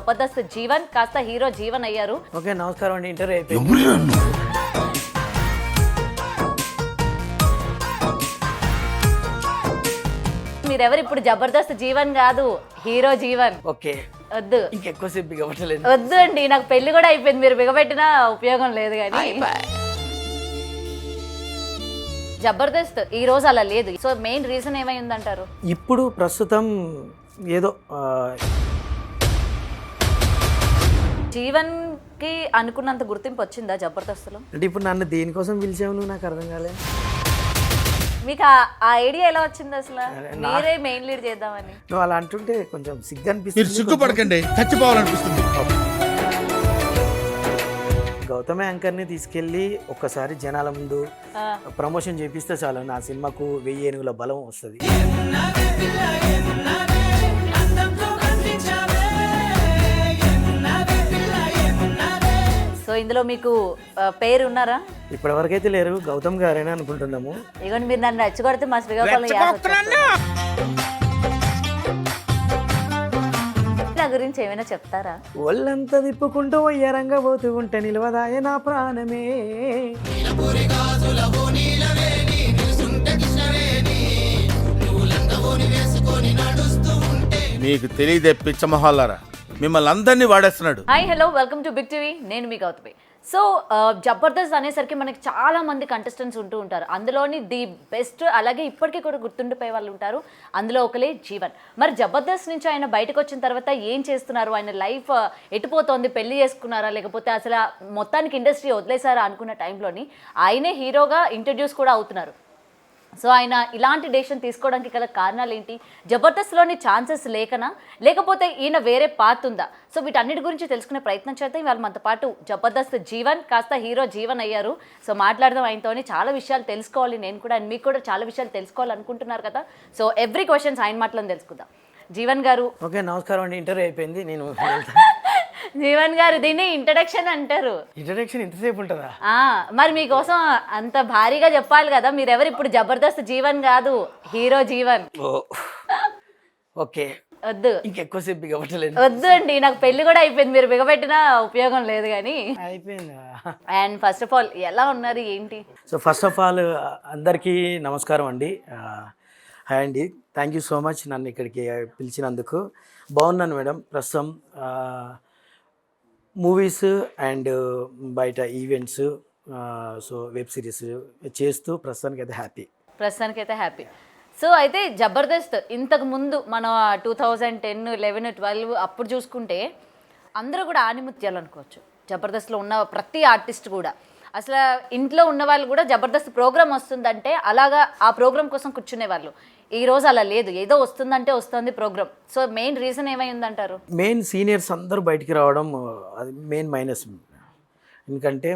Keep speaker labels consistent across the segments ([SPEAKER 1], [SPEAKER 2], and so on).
[SPEAKER 1] జబర్దస్త్ జీవన్ కాస్త హీరో జీవన్ అయ్యారు.
[SPEAKER 2] ఓకే, నమస్కారం అండి. ఇంటర్వ్యూ అయిపోయింది.
[SPEAKER 1] మీరెవరు ఇప్పుడు జబర్దస్త్ జీవన్ కాదు, హీరో జీవన్.
[SPEAKER 2] ఓకే,
[SPEAKER 1] వద్దు
[SPEAKER 2] ఇంకెక్కువసేపు బిగబట్టలేదు.
[SPEAKER 1] వద్దు అండి, నాకు పెళ్లి కూడా అయిపోయింది, మీరు బిగబెట్టినా ఉపయోగం లేదు. కానీ జబర్దస్త్ ఈ రోజు అలా లేదు. సో మెయిన్ రీజన్ ఏమైందంటారు?
[SPEAKER 2] ఇప్పుడు ప్రస్తుతం ఏదో
[SPEAKER 1] జీవన్ కి అనుకున్నంత గుర్తింపు వచ్చిందా జబర్దస్త్లో?
[SPEAKER 2] అంటే ఇప్పుడు నన్ను దేనికోసం పిలిచావు నువ్వు, నాకు అర్థం కాలేదు.
[SPEAKER 1] మీకు ఆ ఐడియా ఎలా వచ్చింది అసలు? మీరే మెయిన్ లీడ్ చేద్దామని.
[SPEAKER 2] నువ్వు అలా అంటుంటే కొంచెం సిగ్గు అనిపిస్తుంది.
[SPEAKER 3] మీరు సిగ్గుపడకండి, చచ్చిపోవాలనిపిస్తుంది.
[SPEAKER 2] గౌతమ్ యాంకర్ని తీసుకెళ్ళి ఒక్కసారి జనాల ముందు ప్రమోషన్ చేపిస్తే చాలు, నా సినిమాకు 1000 ఏనుగుల బలం వస్తుంది.
[SPEAKER 1] సో ఇందులో మీకు పేరు ఉన్నారా?
[SPEAKER 2] ఇప్పటివరకైతే లేరు, గౌతమ్ గారేనా అనుకుంటున్నాము.
[SPEAKER 1] ఇగోండి, మీరు నన్ను రెచ్చగొడితే మా శ్రీకాకుళం నా గురించి ఏమైనా చెప్తారా?
[SPEAKER 2] ఒళ్ళంతా తిప్పుకుంటూ వయ్యారంగా పోతూ ఉంటే నిలవదాయ నా ప్రాణమే.
[SPEAKER 3] మీకు తెలియదే పిచ్చమొహాలారా, మిమ్మల్ని అందరినీ వాడేస్తున్నాడు.
[SPEAKER 1] Hi, hello, welcome to big TV. నేను మీ గౌతమి. సో జబర్దస్త్ అనేసరికి మనకి చాలా మంది కంటెస్టెంట్స్ ఉంటూ ఉంటారు. అందులోని ది బెస్ట్, అలాగే ఇప్పటికీ కూడా గుర్తుండిపోయే వాళ్ళు ఉంటారు. అందులో ఒకలే జీవన్. మరి జబర్దస్త్ నుంచి ఆయన బయటకు వచ్చిన తర్వాత ఏం చేస్తున్నారు, ఆయన లైఫ్ ఎటుపోతోంది, పెళ్లి చేసుకున్నారా లేకపోతే అసలు మొత్తానికి ఇండస్ట్రీ వదిలేసారా అనుకున్న టైంలోని ఆయనే హీరోగా ఇంట్రడ్యూస్ కూడా అవుతున్నారు. సో ఆయన ఇలాంటి డెసిషన్ తీసుకోవడానికి గల కారణాలు ఏంటి? జబర్దస్త్లోని ఛాన్సెస్ లేకనా, లేకపోతే ఈయన వేరే పాత్ ఉందా? సో వీటన్నిటి గురించి తెలుసుకునే ప్రయత్నం చేద్దాం. ఇవాళ మనతో పాటు జబర్దస్త్ జీవన్ కాస్త హీరో జీవన్ అయ్యారు. సో మాట్లాడదాం ఆయనతోని. చాలా విషయాలు తెలుసుకోవాలి నేను కూడా, అండ్ మీకు కూడా చాలా విషయాలు తెలుసుకోవాలనుకుంటున్నారు కదా. సో ఎవ్రీ క్వశ్చన్స్ ఆయన మాటలను తెలుసుకుందాం. జీవన్ గారు.
[SPEAKER 2] ఓకే, నమస్కారం అండి. ఇంటర్వ్యూ అయిపోయింది. నేను
[SPEAKER 1] జీవన్ గారు, దీన్ని ఇంట్రడక్షన్ అంటారు.
[SPEAKER 2] ఇంట్రడక్షన్ ఇంతసేపు ఉంటుందా?
[SPEAKER 1] మరి మీకోసం అంత భారీగా చెప్పాలి కదా. మీరెవరు ఇప్పుడు జబర్దస్త్ జీవన్ కాదు, హీరో జీవన్.
[SPEAKER 2] ఓకే,
[SPEAKER 1] వద్దు
[SPEAKER 2] ఇంకెక్కువసేపు బిగబట్టలేదు.
[SPEAKER 1] వద్దు అండి, నాకు పెళ్లి కూడా అయిపోయింది, మీరు బిగబెట్టినా ఉపయోగం లేదు. కానీ
[SPEAKER 2] అయిపోయిందా?
[SPEAKER 1] అండ్ ఫస్ట్ ఆఫ్ ఆల్ ఎలా ఉన్నారు, ఏంటి?
[SPEAKER 2] సో ఫస్ట్ ఆఫ్ ఆల్ అందరికీ నమస్కారం అండి. హాయ్ అండి, థ్యాంక్ యూ సో మచ్ నన్ను ఇక్కడికి పిలిచినందుకు. బాగున్నాను మేడం. ప్రస్తుతం మూవీస్ అండ్ బయట ఈవెంట్స్, సో వెబ్ సిరీస్ చేస్తూ ప్రస్తుతానికైతే హ్యాపీ. సో అయితే జబర్దస్త్ ఇంతకు ముందు మనం 2010, 11, 12 అప్పుడు చూసుకుంటే అందరూ కూడా ఆనిముత్యాలు అనుకోవచ్చు. జబర్దస్త్లో ఉన్న ప్రతి ఆర్టిస్ట్ కూడా, అసలు ఇంట్లో ఉన్న వాళ్ళు కూడా జబర్దస్త్ ప్రోగ్రామ్ వస్తుందంటే అలాగా ఆ ప్రోగ్రామ్ కోసం కూర్చునే వాళ్ళు. ఈ రోజు అలా లేదు, ఏదో వస్తుందంటే వస్తుంది ప్రోగ్రామ్. సో మెయిన్ రీజన్ ఏమైందంటారు? మెయిన్ సీనియర్స్ అందరూ బయటికి రావడం అది మెయిన్ మైనస్. ఎందుకంటే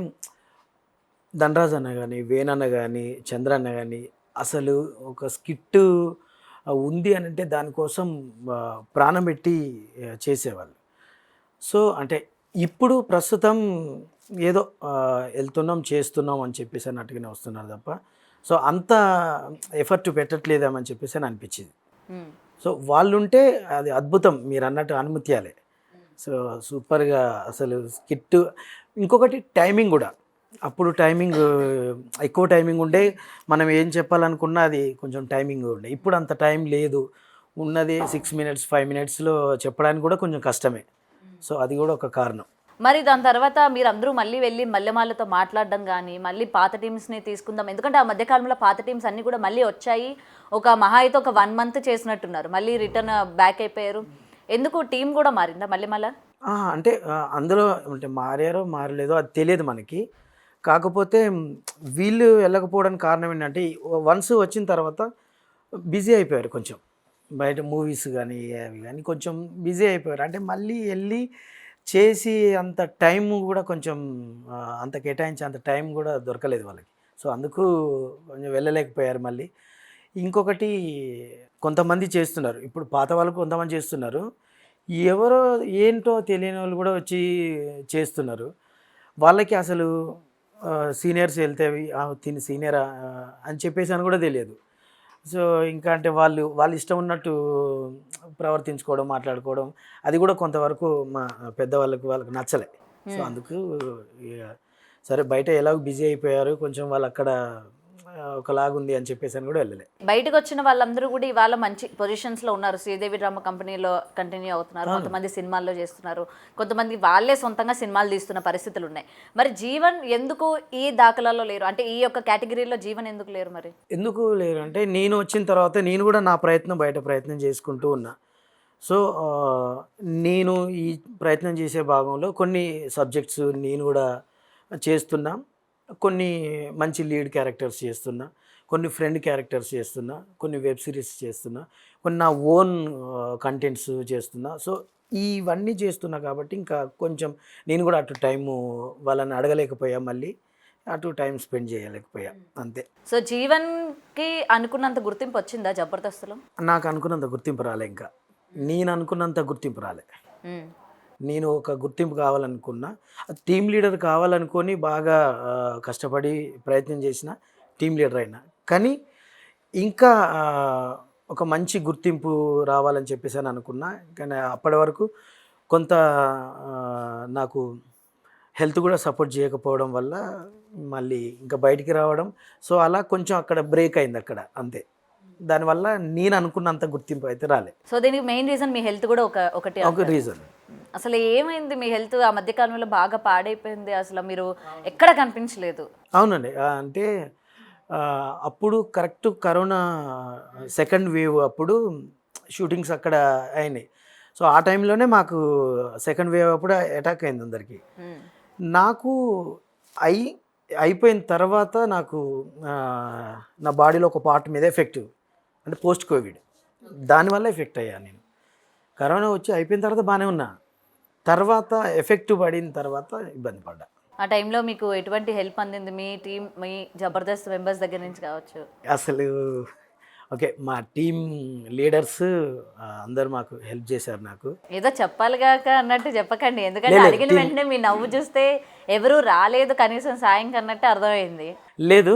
[SPEAKER 2] ధనరాజ్ అన్న కానీ, వేణ్ అన్న కానీ, చంద్ర అన్న కానీ అసలు ఒక స్కిట్ ఉంది అని అంటే దానికోసం ప్రాణం పెట్టి చేసేవాళ్ళు. సో అంటే ఇప్పుడు ప్రస్తుతం ఏదో వెళ్తున్నాం చేస్తున్నాం అని చెప్పేసి అన్నట్టుగానే వస్తున్నారు తప్ప, సో అంత ఎఫర్ట్ పెట్టట్లేదామని చెప్పేసి అని అనిపించింది. సో వాళ్ళు ఉంటే అది అద్భుతం, మీరు అన్నట్టు అనుమత్యాలే. సో సూపర్గా అసలు స్కిట్. ఇంకొకటి టైమింగ్ కూడా, అప్పుడు టైమింగ్ ఎక్కువ టైమింగ్ ఉండే, మనం ఏం చెప్పాలనుకున్నా అది కొంచెం టైమింగ్ ఉండే. ఇప్పుడు అంత టైం లేదు, ఉన్నది 6 minutes 5 minutesలో చెప్పడానికి కూడా కొంచెం కష్టమే. సో అది కూడా ఒక కారణం.
[SPEAKER 1] మరి దాని తర్వాత మీరు అందరూ మళ్ళీ వెళ్ళి మల్లెమాలతో మాట్లాడడం కానీ, మళ్ళీ పాత టీమ్స్ని తీసుకుందాం, ఎందుకంటే ఆ మధ్యకాలంలో పాత టీమ్స్ అన్నీ కూడా మళ్ళీ వచ్చాయి. ఒక మహా అయితే ఒక 1 month చేసినట్టున్నారు, మళ్ళీ రిటర్న్ బ్యాక్ అయిపోయారు. ఎందుకు టీం కూడా మారిందా మళ్ళీ?
[SPEAKER 2] అంటే అందులో అంటే మారారో మారలేదో అది తెలియదు మనకి. కాకపోతే వీళ్ళు వెళ్ళకపోవడానికి కారణం ఏంటంటే వన్స్ వచ్చిన తర్వాత బిజీ అయిపోయారు కొంచెం, బయట మూవీస్ కానీ అవి కానీ కొంచెం బిజీ అయిపోయారు. అంటే మళ్ళీ వెళ్ళి చేసి అంత టైం కూడా కొంచెం అంత కేటాయించి అంత టైం కూడా దొరకలేదు వాళ్ళకి. సో అందుకు కొంచెం వెళ్ళలేకపోయారు. మళ్ళీ ఇంకొకటి కొంతమంది చేస్తున్నారు, ఇప్పుడు పాత వాళ్ళు కొంతమంది చేస్తున్నారు, ఎవరో ఏంటో తెలియని వాళ్ళు కూడా వచ్చి చేస్తున్నారు. వాళ్ళకి అసలు సీనియర్స్ వెళ్తే తిని సీనియరా అని చెప్పేసి అని కూడా తెలియదు. సో ఇంకా అంటే వాళ్ళు ఇష్టం ఉన్నట్టు ప్రవర్తించుకోవడం, మాట్లాడుకోవడం అది కూడా కొంతవరకు మా వాళ్ళకి నచ్చలే. సో అందుకు ఇక సరే బయట ఎలాగో బిజీ అయిపోయారు, కొంచెం వాళ్ళు అక్కడ ఒకలాగుంది అని చెప్పేసి అని కూడా వెళ్ళలే.
[SPEAKER 1] బయటకు వచ్చిన వాళ్ళందరూ కూడా ఇవాళ మంచి పొజిషన్స్ లో ఉన్నారు. శ్రీదేవి డ్రామా కంపెనీలో కంటిన్యూ అవుతున్నారు, కొంతమంది సినిమాల్లో చేస్తున్నారు, కొంతమంది వాళ్ళే సొంతంగా సినిమాలు తీస్తున్న పరిస్థితులు ఉన్నాయి. మరి జీవన్ ఎందుకు ఈ దాఖలాలో లేరు? అంటే ఈ యొక్క కేటగిరీలో జీవన్ ఎందుకు లేరు? మరి
[SPEAKER 2] ఎందుకు లేరు అంటే నేను వచ్చిన తర్వాత నేను కూడా నా బయట ప్రయత్నం చేసుకుంటూ ఉన్నా. సో నేను ఈ ప్రయత్నం చేసే భాగంలో కొన్ని సబ్జెక్ట్స్ నేను కూడా చేస్తున్నా, కొన్ని మంచి లీడ్ క్యారెక్టర్స్ చేస్తున్నా, కొన్ని ఫ్రెండ్ క్యారెక్టర్స్ చేస్తున్నా, కొన్ని వెబ్ సిరీస్ చేస్తున్నా, కొన్ని నా ఓన్ కంటెంట్స్ చేస్తున్నా. సో ఇవన్నీ చేస్తున్నా కాబట్టి ఇంకా కొంచెం నేను కూడా అటు టైము వాళ్ళని అడగలేకపోయా, మళ్ళీ అటు టైం స్పెండ్ చేయలేకపోయా, అంతే.
[SPEAKER 1] సో జీవన్కి అనుకున్నంత గుర్తింపు వచ్చిందా జబర్దస్త్లో?
[SPEAKER 2] నాకు అనుకున్నంత గుర్తింపు రాలే, ఇంకా నేను అనుకున్నంత గుర్తింపు రాలే. నేను ఒక గుర్తింపు కావాలనుకున్నా, టీమ్ లీడర్ కావాలనుకొని బాగా కష్టపడి ప్రయత్నం చేసిన టీమ్ లీడర్ అయినా, కానీ ఇంకా ఒక మంచి గుర్తింపు రావాలని చెప్పేసి అని అనుకున్నా. కానీ అప్పటి వరకు కొంత నాకు హెల్త్ కూడా సపోర్ట్ చేయకపోవడం వల్ల మళ్ళీ ఇంకా బయటికి రావడం, సో అలా కొంచెం అక్కడ బ్రేక్ అయింది అక్కడ, అంతే. దానివల్ల నేను అనుకున్నంత గుర్తింపు అయితే రాలే.
[SPEAKER 1] సో దీనికి మెయిన్ రీజన్ మీ హెల్త్ కూడా ఒక
[SPEAKER 2] రీజన్.
[SPEAKER 1] అసలు ఏమైంది మీ హెల్త్? ఆ మధ్య కాలంలో బాగా పాడైపోయింది, అసలు మీరు ఎక్కడ కనిపించలేదు.
[SPEAKER 2] అవునండి, అంటే అప్పుడు కరెక్ట్ కరోనా సెకండ్ వేవ్ అప్పుడు షూటింగ్స్ అక్కడ అయినాయి. సో ఆ టైంలోనే మాకు సెకండ్ వేవ్ అప్పుడు అటాక్ అయింది అందరికీ. నాకు అయిపోయిన తర్వాత నాకు నా బాడీలో ఒక పార్ట్ మీద ఎఫెక్ట్, అంటే పోస్ట్ కోవిడ్, దానివల్ల ఎఫెక్ట్ అయ్యా నేను. కరోనా వచ్చి అయిపోయిన తర్వాత బాగానే ఉన్నా, తర్వాత ఎఫెక్ట్ పడిన తర్వాత ఇబ్బంది పడ్డా.
[SPEAKER 1] ఆ టైంలో మీకు ఎటువంటి హెల్ప్ అందింది మీ టీం, మీ జబర్దస్త్ మెంబర్స్ దగ్గర నుంచి కావచ్చు?
[SPEAKER 2] అసలు ఓకే, మా టీం లీడర్స్ అందరు మాకు హెల్ప్ చేశారు. నాకు
[SPEAKER 1] ఏదో చెప్పాలిగాక అన్నట్టు చెప్పకండి, ఎందుకంటే అడిగిన వెంటనే మీ నవ్వు చూస్తే ఎవరు రాలేదు కనీసం సాయం కన్నట్టు అర్థమైంది.
[SPEAKER 2] లేదు,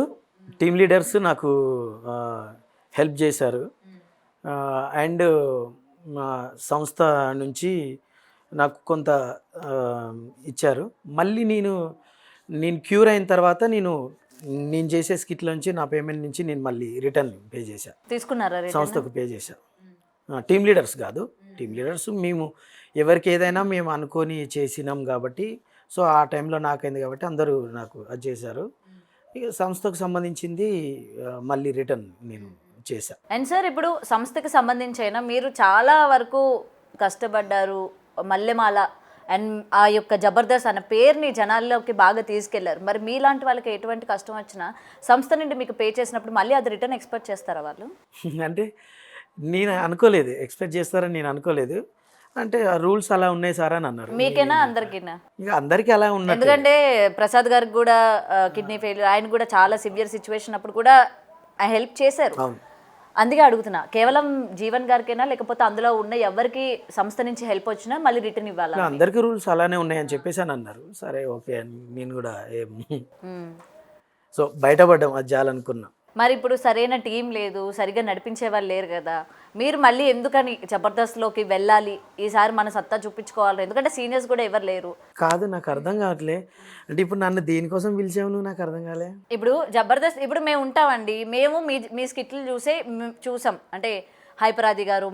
[SPEAKER 2] టీం లీడర్స్ నాకు హెల్ప్ చేశారు. అండ్ మా సంస్థ నుంచి నాకు కొంత ఇచ్చారు. మళ్ళీ నేను క్యూర్ అయిన తర్వాత నేను చేసే స్కిట్ల నుంచి నా పేమెంట్ నుంచి నేను మళ్ళీ రిటర్న్ పే చేశా.
[SPEAKER 1] తీసుకున్నారా?
[SPEAKER 2] సంస్థకు పే చేశా. టీమ్ లీడర్స్ కాదు, టీమ్ లీడర్స్ మేము ఎవరికి ఏదైనా మేము అనుకొని చేసినాం కాబట్టి, సో ఆ టైంలో నాకైంది కాబట్టి అందరూ నాకు అది చేశారు. ఇక సంస్థకు సంబంధించింది మళ్ళీ రిటర్న్ నేను చేశా.
[SPEAKER 1] అండ్ సార్, ఇప్పుడు సంస్థకి సంబంధించి అయినా మీరు చాలా వరకు కష్టపడ్డారు, మల్లెమాల అండ్ ఆ యొక్క జబర్దస్త్ అన్న పేరుని జనాల్లోకి బాగా తీసుకెళ్లారు. మరి మీలాంటి వాళ్ళకి ఎటువంటి కష్టం వచ్చినా సంస్థ నుండి మీకు పే చేసినప్పుడు మళ్ళీ అది రిటర్న్ ఎక్స్పెక్ట్ చేస్తారా వాళ్ళు?
[SPEAKER 2] అంటే నేను అనుకోలేదు, ఎక్స్పెక్ట్ చేస్తారని నేను అనుకోలేదు. అంటే ఆ రూల్స్ అలా ఉన్నాయి సార్ అని అన్నారు.
[SPEAKER 1] మీకేనా అందరికీనా?
[SPEAKER 2] ఇంకా అందరికీ అలా ఉన్నాయి.
[SPEAKER 1] ఎందుకంటే ప్రసాద్ గారికి కూడా కిడ్నీ ఫెయిల్యూర్, ఆయన కూడా చాలా సివియర్ సిచ్యువేషన్ అప్పుడు కూడా హెల్ప్ చేశారు. అందుకే అడుగుతున్నా, కేవలం జీవన్ గారికైనా లేకపోతే అందులో ఉన్న ఎవరికి సంస్థ నుంచి హెల్ప్ వచ్చినా మళ్ళీ రిటర్న్ ఇవ్వాలా?
[SPEAKER 2] అందరికీ రూల్స్ అలానే ఉన్నాయని చెప్పేసి అని అన్నారు. సరే ఓకే అని నేను కూడా సో బయటపడ్డాం అది చాలనుకున్నా.
[SPEAKER 1] మరి ఇప్పుడు సరైన టీం లేదు, సరిగ్గా నడిపించే వాళ్ళు లేరు కదా, మీరు మళ్ళీ ఎందుకని జబర్దస్త్లోకి వెళ్ళాలి, ఈసారి మన సత్తా చూపించుకోవాలి? ఎందుకంటే సీనియర్స్ కూడా ఎవరు లేరు.
[SPEAKER 2] కాదు, నాకు అర్థం కావట్లే. అంటే ఇప్పుడు నన్ను దేనికోసం పిలిచావు నువ్వు, నాకు అర్థం కాలే.
[SPEAKER 1] ఇప్పుడు జబర్దస్త్ ఇప్పుడు మేము ఉంటామండి, మేము మీ స్కిట్లు చూసాం. అంటే హైపరాది గారు,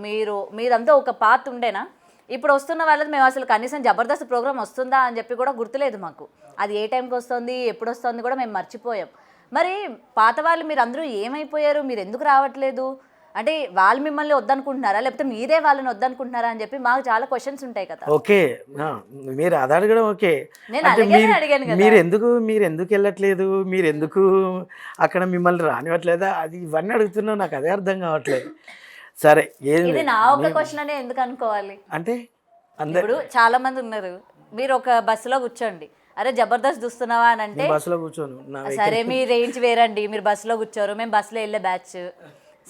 [SPEAKER 1] మీరంతా ఒక పార్ట్ ఉండేనా? ఇప్పుడు వస్తున్న వాళ్ళది మేము అసలు కనీసం జబర్దస్త్ ప్రోగ్రామ్ వస్తుందా అని చెప్పి కూడా గుర్తులేదు మాకు. అది ఏ టైంకి వస్తుంది, ఎప్పుడు వస్తుంది కూడా మేము మర్చిపోయాం. మరి పాత వాళ్ళు మీరు అందరూ ఏమైపోయారు, మీరు ఎందుకు రావట్లేదు? అంటే వాళ్ళు మిమ్మల్ని వద్దనుకుంటున్నారా, లేకపోతే మీరే వాళ్ళని వద్దనుకుంటున్నారా అని చెప్పి మాకు చాలా క్వశ్చన్స్ ఉంటాయి కదా.
[SPEAKER 2] ఓకే, మీరు అది అడగడం ఓకే. మీరు ఎందుకు వెళ్ళట్లేదు, మీరు ఎందుకు అక్కడ మిమ్మల్ని రానివ్వట్లేదా, అది ఇవన్నీ అడుగుతున్నావు, నాకు అదే అర్థం కావట్లేదు. సరే,
[SPEAKER 1] ఇది నా ఒక క్వశ్చన్ అనే ఎందుకు అనుకోవాలి?
[SPEAKER 2] అంటే
[SPEAKER 1] ఇప్పుడు చాలా మంది ఉన్నారు, మీరు ఒక బస్సులో కూర్చోండి, అరే జబర్దస్త్ చూస్తున్నావా అని అంటే
[SPEAKER 2] బస్సులో కూర్చోను.
[SPEAKER 1] సరే మీ రేంజ్ వేరండి, మీరు బస్సులో కూర్చోరు, మేము బస్సులో వెళ్ళే బ్యాచ్,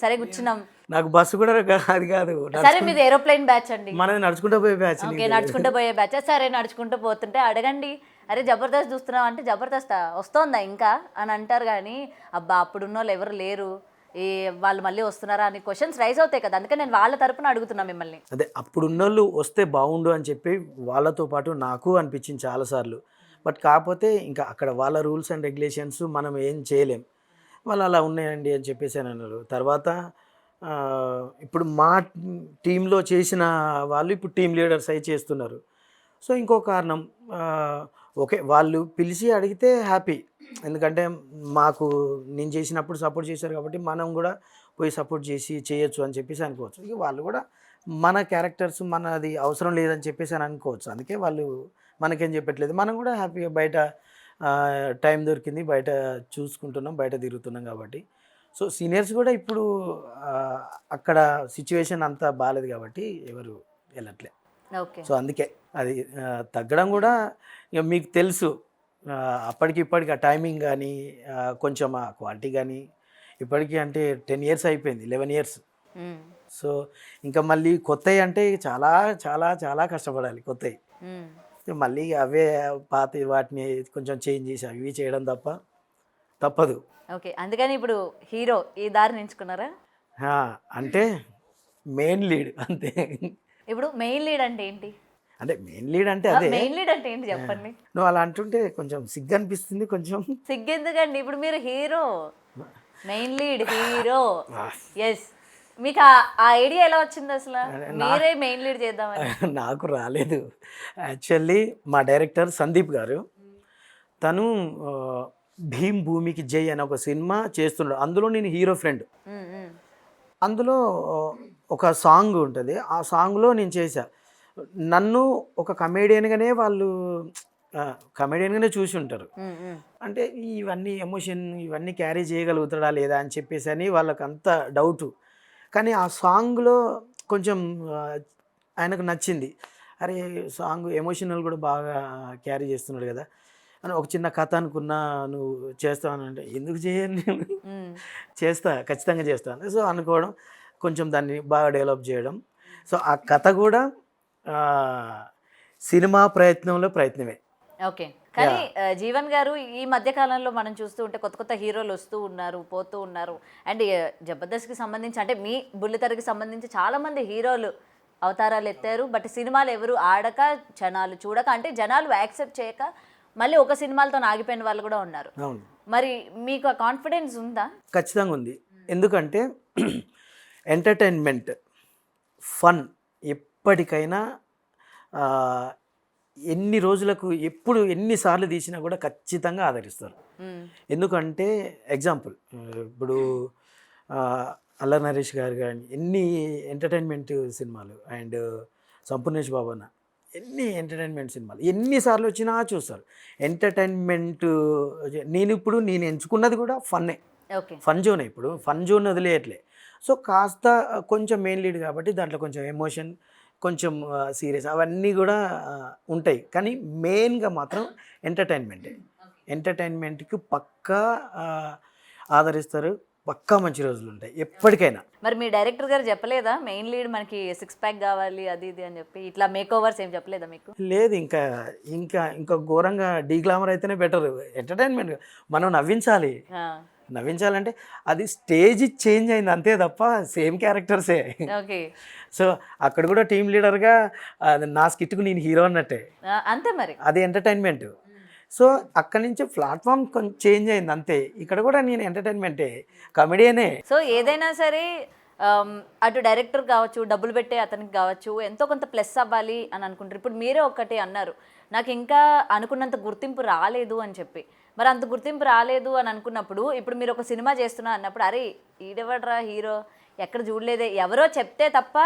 [SPEAKER 1] సరే కూర్చున్నాం.
[SPEAKER 2] నాకు బస్సు కూడా అది కాదు,
[SPEAKER 1] సరే మీది ఏరోప్లేన్ బ్యాచ్ అండి,
[SPEAKER 2] మనది నడుచుకుంటూ పోయే బ్యాచ్.
[SPEAKER 1] ఓకే, నడుచుకుంటూ పోయే బ్యాచ్. సరే నడుచుకుంటూ పోతుంటే అడగండి, అరే జబర్దస్త్ చూస్తున్నావు అంటే జబర్దస్త్ వస్తోందా ఇంకా అని అంటారు. కానీ అబ్బా అప్పుడున్న వాళ్ళు ఎవరు లేరు, ఈ వాళ్ళు మళ్ళీ వస్తున్నారా అని క్వశ్చన్స్ రైజ్ అవుతాయి కదా, అందుకే నేను వాళ్ళ తరపున అడుగుతున్నా మిమ్మల్ని.
[SPEAKER 2] అదే అప్పుడున్నోళ్ళు వస్తే బాగుండు అని చెప్పి వాళ్ళతో పాటు నాకు అనిపించింది చాలాసార్లు. బట్ కాకపోతే ఇంకా అక్కడ వాళ్ళ రూల్స్ అండ్ రెగ్యులేషన్స్ మనం ఏం చేయలేం. వాళ్ళు అలా ఉన్నాయండి అని చెప్పేసి అని అన్నారు. తర్వాత ఇప్పుడు మా టీంలో చేసిన వాళ్ళు ఇప్పుడు టీం లీడర్స్ అయి చేస్తున్నారు. సో ఇంకో కారణం ఓకే, వాళ్ళు పిలిచి అడిగితే హ్యాపీ. ఎందుకంటే మాకు నేను చేసినప్పుడు సపోర్ట్ చేశారు కాబట్టి మనం కూడా పోయి సపోర్ట్ చేసి చేయొచ్చు అని చెప్పేసి అనుకోవచ్చు. ఇక వాళ్ళు కూడా మన క్యారెక్టర్స్ మనది అవసరం లేదని చెప్పేసి అని అనుకోవచ్చు. అందుకే వాళ్ళు మనకేం చెప్పట్లేదు. మనం కూడా హ్యాపీగా బయట టైం దొరికింది, బయట చూసుకుంటున్నాం, బయట తిరుగుతున్నాం కాబట్టి. సో సీనియర్స్ కూడా ఇప్పుడు అక్కడ సిచ్యువేషన్ అంతా బాగాలేదు కాబట్టి ఎవరు వెళ్ళట్లే.
[SPEAKER 1] ఓకే.
[SPEAKER 2] సో అందుకే అది తగ్గడం కూడా ఇక మీకు తెలుసు. అప్పటికి ఇప్పటికి ఆ టైమింగ్ కానీ కొంచెం ఆ క్వాలిటీ కానీ ఇప్పటికీ అంటే 10 years అయిపోయింది, 11 years. సో ఇంకా మళ్ళీ కొత్తవి అంటే చాలా చాలా చాలా కష్టపడాలి. కొత్తవి మళ్ళీ అవే పాత వాటిని కొంచెం చేంజ్ చేసి అవి చేయడం తప్పదు.
[SPEAKER 1] ఓకే, అందుకని ఇప్పుడు హీరో ఈ దారిని ఎంచుకున్నారా?
[SPEAKER 2] అంటే మెయిన్ లీడ్ అంతే.
[SPEAKER 1] ఇప్పుడు మెయిన్ లీడ్ అంటే ఏంటి?
[SPEAKER 2] అంటే మెయిన్ లీడ్ అంటే అదే.
[SPEAKER 1] మెయిన్ లీడ్ అంటే ఏంటి చెప్పండి.
[SPEAKER 2] నువ్వు అలా అంటుంటే కొంచెం సిగ్గు అనిపిస్తుంది. కొంచెం
[SPEAKER 1] సిగ్గెందుకండి, ఇప్పుడు మీరు hero, main lead hero. Yes, మీకు ఆ ఐడియా ఎలా వచ్చింది అసలు మీరే మెయిన్ లీడ్ చేద్దామని?
[SPEAKER 2] నాకు రాలేదు. యాక్చువల్లీ మా డైరెక్టర్ సందీప్ గారు, తను భీమ్ భూమికి జై అనే ఒక సినిమా చేస్తున్నాడు. అందులో నేను హీరో ఫ్రెండ్. అందులో ఒక సాంగ్ ఉంటుంది. ఆ సాంగ్లో నేను చేశా. నన్ను ఒక కమేడియన్గానే వాళ్ళు కమేడియన్గానే చూసి ఉంటారు. అంటే ఇవన్నీ ఎమోషన్ ఇవన్నీ క్యారీ చేయగలుగుతాడా లేదా అని చెప్పేసి అని వాళ్ళకి అంత డౌటు. కానీ ఆ సాంగ్లో కొంచెం ఆయనకు నచ్చింది. అరే సాంగ్ ఎమోషనల్ కూడా బాగా క్యారీ చేస్తున్నాడు కదా అని ఒక చిన్న కథ అనుకున్నా. నువ్వు చేస్తావనంటే ఎందుకు చేయను, నేను చేస్తా, ఖచ్చితంగా చేస్తాను. సో అనుకోవడం, కొంచెం దాన్ని బాగా డెవలప్ చేయడం. సో ఆ కథ కూడా సినిమా ప్రయత్నమే.
[SPEAKER 1] ఓకే, కానీ జీవన్ గారు ఈ మధ్య కాలంలో మనం చూస్తూ ఉంటే కొత్త కొత్త హీరోలు వస్తూ ఉన్నారు, పోతూ ఉన్నారు. అండ్ జబర్దస్త్కి సంబంధించి అంటే మీ బుల్లితెరకి సంబంధించి చాలామంది హీరోలు అవతారాలు ఎత్తారు. బట్ సినిమాలు ఎవరు ఆడక, జనాలు చూడక, అంటే జనాలు యాక్సెప్ట్ చేయక మళ్ళీ ఒక సినిమాలతో ఆగిపోయిన వాళ్ళు కూడా ఉన్నారు. మరి మీకు ఆ కాన్ఫిడెన్స్ ఉందా?
[SPEAKER 2] ఖచ్చితంగా ఉంది. ఎందుకంటే ఎంటర్టైన్మెంట్, ఫన్ ఎప్పటికైనా ఎన్ని రోజులకు ఎప్పుడు ఎన్నిసార్లు తీసినా కూడా ఖచ్చితంగా ఆదరిస్తారు. ఎందుకంటే ఎగ్జాంపుల్ ఇప్పుడు అల్లరి నరేష్ గారు కానీ ఎన్ని ఎంటర్టైన్మెంట్ సినిమాలు, అండ్ సంపూర్ణేష్ బాబు అన్న ఎన్ని ఎంటర్టైన్మెంట్ సినిమాలు ఎన్నిసార్లు వచ్చినా చూస్తారు. ఎంటర్టైన్మెంట్ నేను ఎంచుకున్నది కూడా ఫన్నే, ఫన్ జోనే. ఇప్పుడు ఫన్ జోన్ వదిలేయట్లే. సో కాస్త కొంచెం మెయిన్ లీడ్ కాబట్టి దాంట్లో కొంచెం ఎమోషన్, కొంచెం సీరియస్ అవన్నీ కూడా ఉంటాయి. కానీ మెయిన్గా మాత్రం ఎంటర్టైన్మెంట్కి పక్కా ఆదరిస్తారు. పక్కా మంచి రోజులు ఉంటాయి ఎప్పటికైనా.
[SPEAKER 1] మరి మీ డైరెక్టర్ గారు చెప్పలేదా మెయిన్ లీడ్ మనకి 6 pack కావాలి అది ఇది అని చెప్పి, ఇట్లా మేక్ ఓవర్స్ ఏం చెప్పలేదా మీకు?
[SPEAKER 2] లేదు, ఇంకా ఘోరంగా డీగ్లామర్ అయితేనే బెటర్. ఎంటర్టైన్మెంట్ మనం నవ్వించాలంటే అది స్టేజ్ చేంజ్ అయింది అంతే తప్ప సేమ్ క్యారెక్టర్సే.
[SPEAKER 1] ఓకే.
[SPEAKER 2] సో అక్కడ కూడా టీమ్ లీడర్గా నా స్కిట్కు నేను హీరో అన్నట్టే,
[SPEAKER 1] అంతే. మరి
[SPEAKER 2] అది ఎంటర్టైన్మెంట్. సో అక్కడి నుంచి ప్లాట్ఫామ్ కొంచెం చేంజ్ అయింది అంతే. ఇక్కడ కూడా నేను ఎంటర్టైన్మెంటే, కమెడియనే.
[SPEAKER 1] సో ఏదైనా సరే అటు డైరెక్టర్ కావచ్చు, డబ్బులు పెట్టే అతనికి కావచ్చు, ఎంతో కొంత ప్లస్ అవ్వాలి అని అనుకుంటారు. ఇప్పుడు మీరే ఒకటి అన్నారు, నాకు ఇంకా అనుకున్నంత గుర్తింపు రాలేదు అని చెప్పి. మరి అంత గుర్తింపు రాలేదు అని అనుకున్నప్పుడు ఇప్పుడు మీరు ఒక సినిమా చేస్తున్నా అన్నప్పుడు అరే ఈడెవడ్రా హీరో, ఎక్కడ చూడలేదే, ఎవరో చెప్తే తప్ప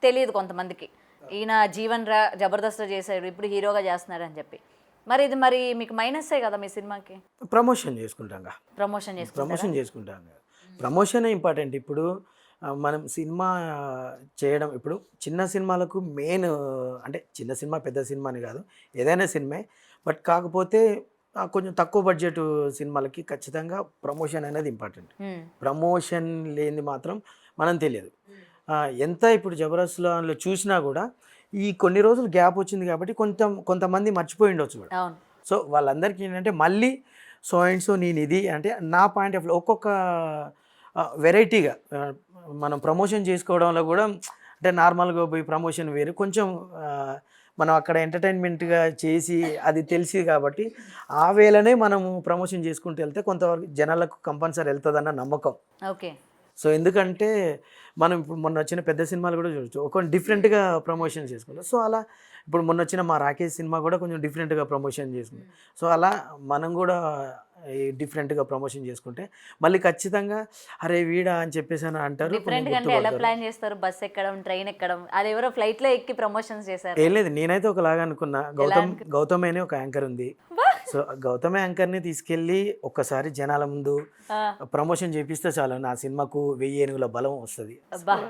[SPEAKER 1] తెలియదు కొంతమందికి, ఈయన జీవన్ జబర్దస్త్ చేశాడు ఇప్పుడు హీరోగా చేస్తున్నాడు అని చెప్పి. మరి ఇది మరి మీకు మైనస్సే కదా మీ సినిమాకి?
[SPEAKER 2] ప్రమోషన్ చేసుకుంటాం. ప్రమోషనే ఇంపార్టెంట్. ఇప్పుడు మనం సినిమా చేయడం, ఇప్పుడు చిన్న సినిమాలకు మెయిన్ అంటే చిన్న సినిమా పెద్ద సినిమా అని కాదు, ఏదైనా సినిమే. బట్ కాకపోతే కొంచెం తక్కువ బడ్జెట్ సినిమాలకి ఖచ్చితంగా ప్రమోషన్ అనేది ఇంపార్టెంట్. ప్రమోషన్ లేనిది మాత్రం మనం తెలియదు. ఎంత ఇప్పుడు జబర్దస్త్లో చూసినా కూడా ఈ కొన్ని రోజులు గ్యాప్ వచ్చింది కాబట్టి కొంతమంది మర్చిపోయి ఉండొచ్చు కూడా. సో వాళ్ళందరికీ ఏంటంటే మళ్ళీ సో అండ్ సో నేను ఇది అంటే నా పాయింట్ ఆఫ్ వ్యూ ఒక్కొక్క వెరైటీగా మనం ప్రమోషన్ చేసుకోవడంలో కూడా అంటే నార్మల్గా పోయి ప్రమోషన్ వేరు, కొంచెం మనం అక్కడ ఎంటర్టైన్మెంట్గా చేసి అది తెలిసి కాబట్టి ఆ వేళనే మనము ప్రమోషన్ చేసుకుంటూ వెళ్తే కొంతవరకు జనాలకు కంపల్సరీ వెళ్తుందన్న నమ్మకం.
[SPEAKER 1] ఓకే.
[SPEAKER 2] సో ఎందుకంటే మనం ఇప్పుడు మొన్న వచ్చిన పెద్ద సినిమాలు కూడా చూడొచ్చు, ఒక డిఫరెంట్గా ప్రమోషన్ చేసుకుంటాం. సో అలా ఇప్పుడు మొన్న వచ్చిన మా రాకేష్ సినిమా కూడా కొంచెం డిఫరెంట్గా ప్రమోషన్ చేసుకుంటాం. సో అలా మనం కూడా డిఫరెంట్గా ప్రమోషన్ చేసుకుంటే మళ్ళీ ఖచ్చితంగా అరే వీడా అని చెప్పేసి అని అంటారు.
[SPEAKER 1] డిఫరెంట్ గా అంటే ఎలా ప్లాన్ చేస్తారు? బస్ ఎక్కడం, ట్రైన్ ఎక్కడం, అది ఎవరో ఫ్లైట్ లో ఎక్కి ప్రమోషన్స్ చేశారు?
[SPEAKER 2] ఏం లేదు, నేనైతే ఒకలాగా అనుకున్నా. గౌతమ్ అనే ఒక యాంకర్ ఉంది. సో గౌతమ్ యాంకర్ని తీసుకెళ్ళి ఒక్కసారి జనాల ముందు ప్రమోషన్ చేపిస్తే చాలు, నా సినిమాకు 1000 ఏనుగుల బలం వస్తుంది.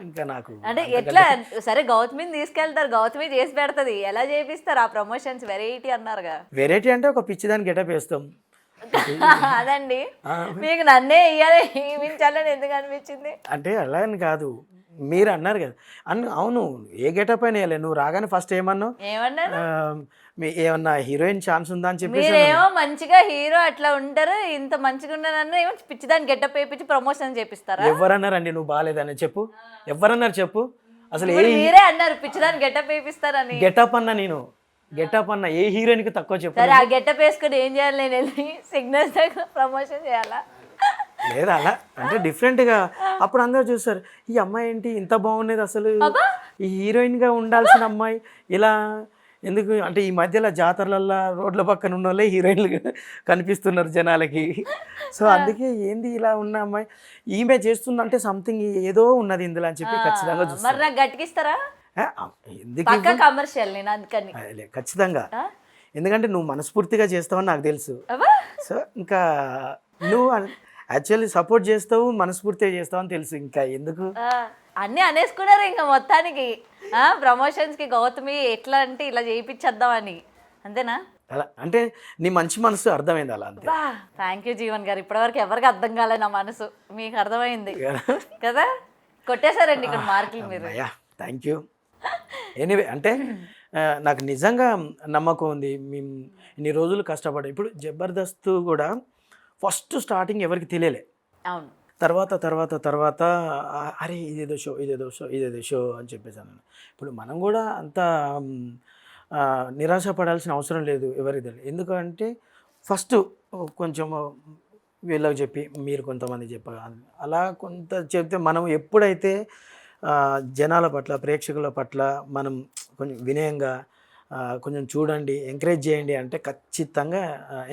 [SPEAKER 2] ఇంకా నాకు
[SPEAKER 1] అంటే ఎట్లా సరే గౌతమిని తీసుకెళ్తారు, గౌతమి చేసి పెడతది, ఎలా చేపిస్తారు ఆ ప్రమోషన్స్? వెరైటీ అన్నారుగా.
[SPEAKER 2] వెరైటీ అంటే ఒక పిచ్చిదాన్ని గెటప్ వేస్తాం.
[SPEAKER 1] అదండి, మీకు నన్నే ఇయ్యాలి ఊహించాలని ఎందుకు అనిపించింది?
[SPEAKER 2] అంటే అలా అని కాదు, మీరు అన్నారు కదా అవును, ఏ గెటప్ అయినా వేయలే. నువ్వు రాగానే ఫస్ట్ ఏమన్నావు? ఏమన్నా హీరోయిన్ ఛాన్స్ ఉందా అని చెప్పి.
[SPEAKER 1] మీరేమో మంచిగా హీరో అట్లా ఉంటారు, ఇంత మంచిగా ఉన్నారన్న ఏమో పిచ్చిదాన్ని గెటప్ వేయించి ప్రమోషన్ చేపిస్తారా?
[SPEAKER 2] ఎవరన్నారండి నువ్వు బాగాలేదని? చెప్పు, ఎవరన్నారు చెప్పు అసలు?
[SPEAKER 1] మీరే అన్నారు పిచ్చిదాన్ని గెటప్ వేపిస్తారని.
[SPEAKER 2] గెటప్ అన్నా, నేను గెటప్ అన్న ఏ హీరోయిన్ కి తక్కువ చెప్పు.
[SPEAKER 1] సరే, ఆ గెటప్ వేసుకుని ఏం చేయాలి? నేను వెళ్ళి సిగ్నల్స్ దగ్గర ప్రమోషన్ చేయాలా?
[SPEAKER 2] లేదా అలా అంటే డిఫరెంట్గా అప్పుడు అందరూ చూస్తారు, ఈ అమ్మాయి ఏంటి ఇంత బాగున్నది, అసలు ఈ హీరోయిన్గా ఉండాల్సిన అమ్మాయి ఇలా ఎందుకు అంటే ఈ మధ్యలో జాతరలల్లో రోడ్ల పక్కన ఉన్న వాళ్ళే హీరోయిన్లు కనిపిస్తున్నారు జనాలకి. సో అందుకే ఏంది ఇలా ఉన్న అమ్మాయి ఈమె చేస్తుందంటే సంథింగ్ ఏదో ఉన్నది ఇందులో అని చెప్పి ఖచ్చితంగా చూస్తారు.
[SPEAKER 1] మరి నాకు గట్టికిస్తారా?
[SPEAKER 2] ఎందుకు
[SPEAKER 1] కమర్షియల్ నేను అందుకని
[SPEAKER 2] ఖచ్చితంగా, ఎందుకంటే నువ్వు మనస్ఫూర్తిగా చేస్తావని నాకు తెలుసు. సో ఇంకా నువ్వు యాక్చువల్లీ సపోర్ట్ చేస్తావు, మనస్ఫూర్తిగా చేస్తావు అని తెలుసు. ఇంకా ఎందుకు
[SPEAKER 1] అన్నీ అనేసుకున్నారు ఇంకా మొత్తానికి ప్రమోషన్స్ కి గౌతమి ఎట్లా అంటే ఇలా చేయించేద్దామని, అంతేనా?
[SPEAKER 2] అలా అంటే నీ మంచి మనసు అర్థమైంది అలా అంతే.
[SPEAKER 1] థ్యాంక్ యూ జీవన్ గారు, ఇప్పటివరకు ఎవరికి అర్థం కాలే నా మనసు, మీకు అర్థమైంది కదా. కొట్టేశారండి ఇక్కడ మార్కులు మీరు.
[SPEAKER 2] Thank you. ఎనీవే అంటే నాకు నిజంగా నమ్మకం ఉంది, మేము ఇన్ని రోజులు కష్టపడ్డాం. ఇప్పుడు జబర్దస్త్ కూడా ఫస్ట్ స్టార్టింగ్ ఎవరికి తెలియలే,
[SPEAKER 1] అవును,
[SPEAKER 2] తర్వాత తర్వాత తర్వాత అరే ఇదేదో షో అని చెప్పేసాను. ఇప్పుడు మనం కూడా అంత నిరాశ పడాల్సిన అవసరం లేదు ఎవరికి తెలియదు. ఎందుకంటే ఫస్ట్ కొంచెం వీళ్ళకి చెప్పి మీరు కొంతమంది చెప్పాలి, అలా కొంత చెప్తే మనం ఎప్పుడైతే జనాల పట్ల ప్రేక్షకుల పట్ల మనం కొంచెం వినయంగా కొంచెం చూడండి, ఎంకరేజ్ చేయండి అంటే ఖచ్చితంగా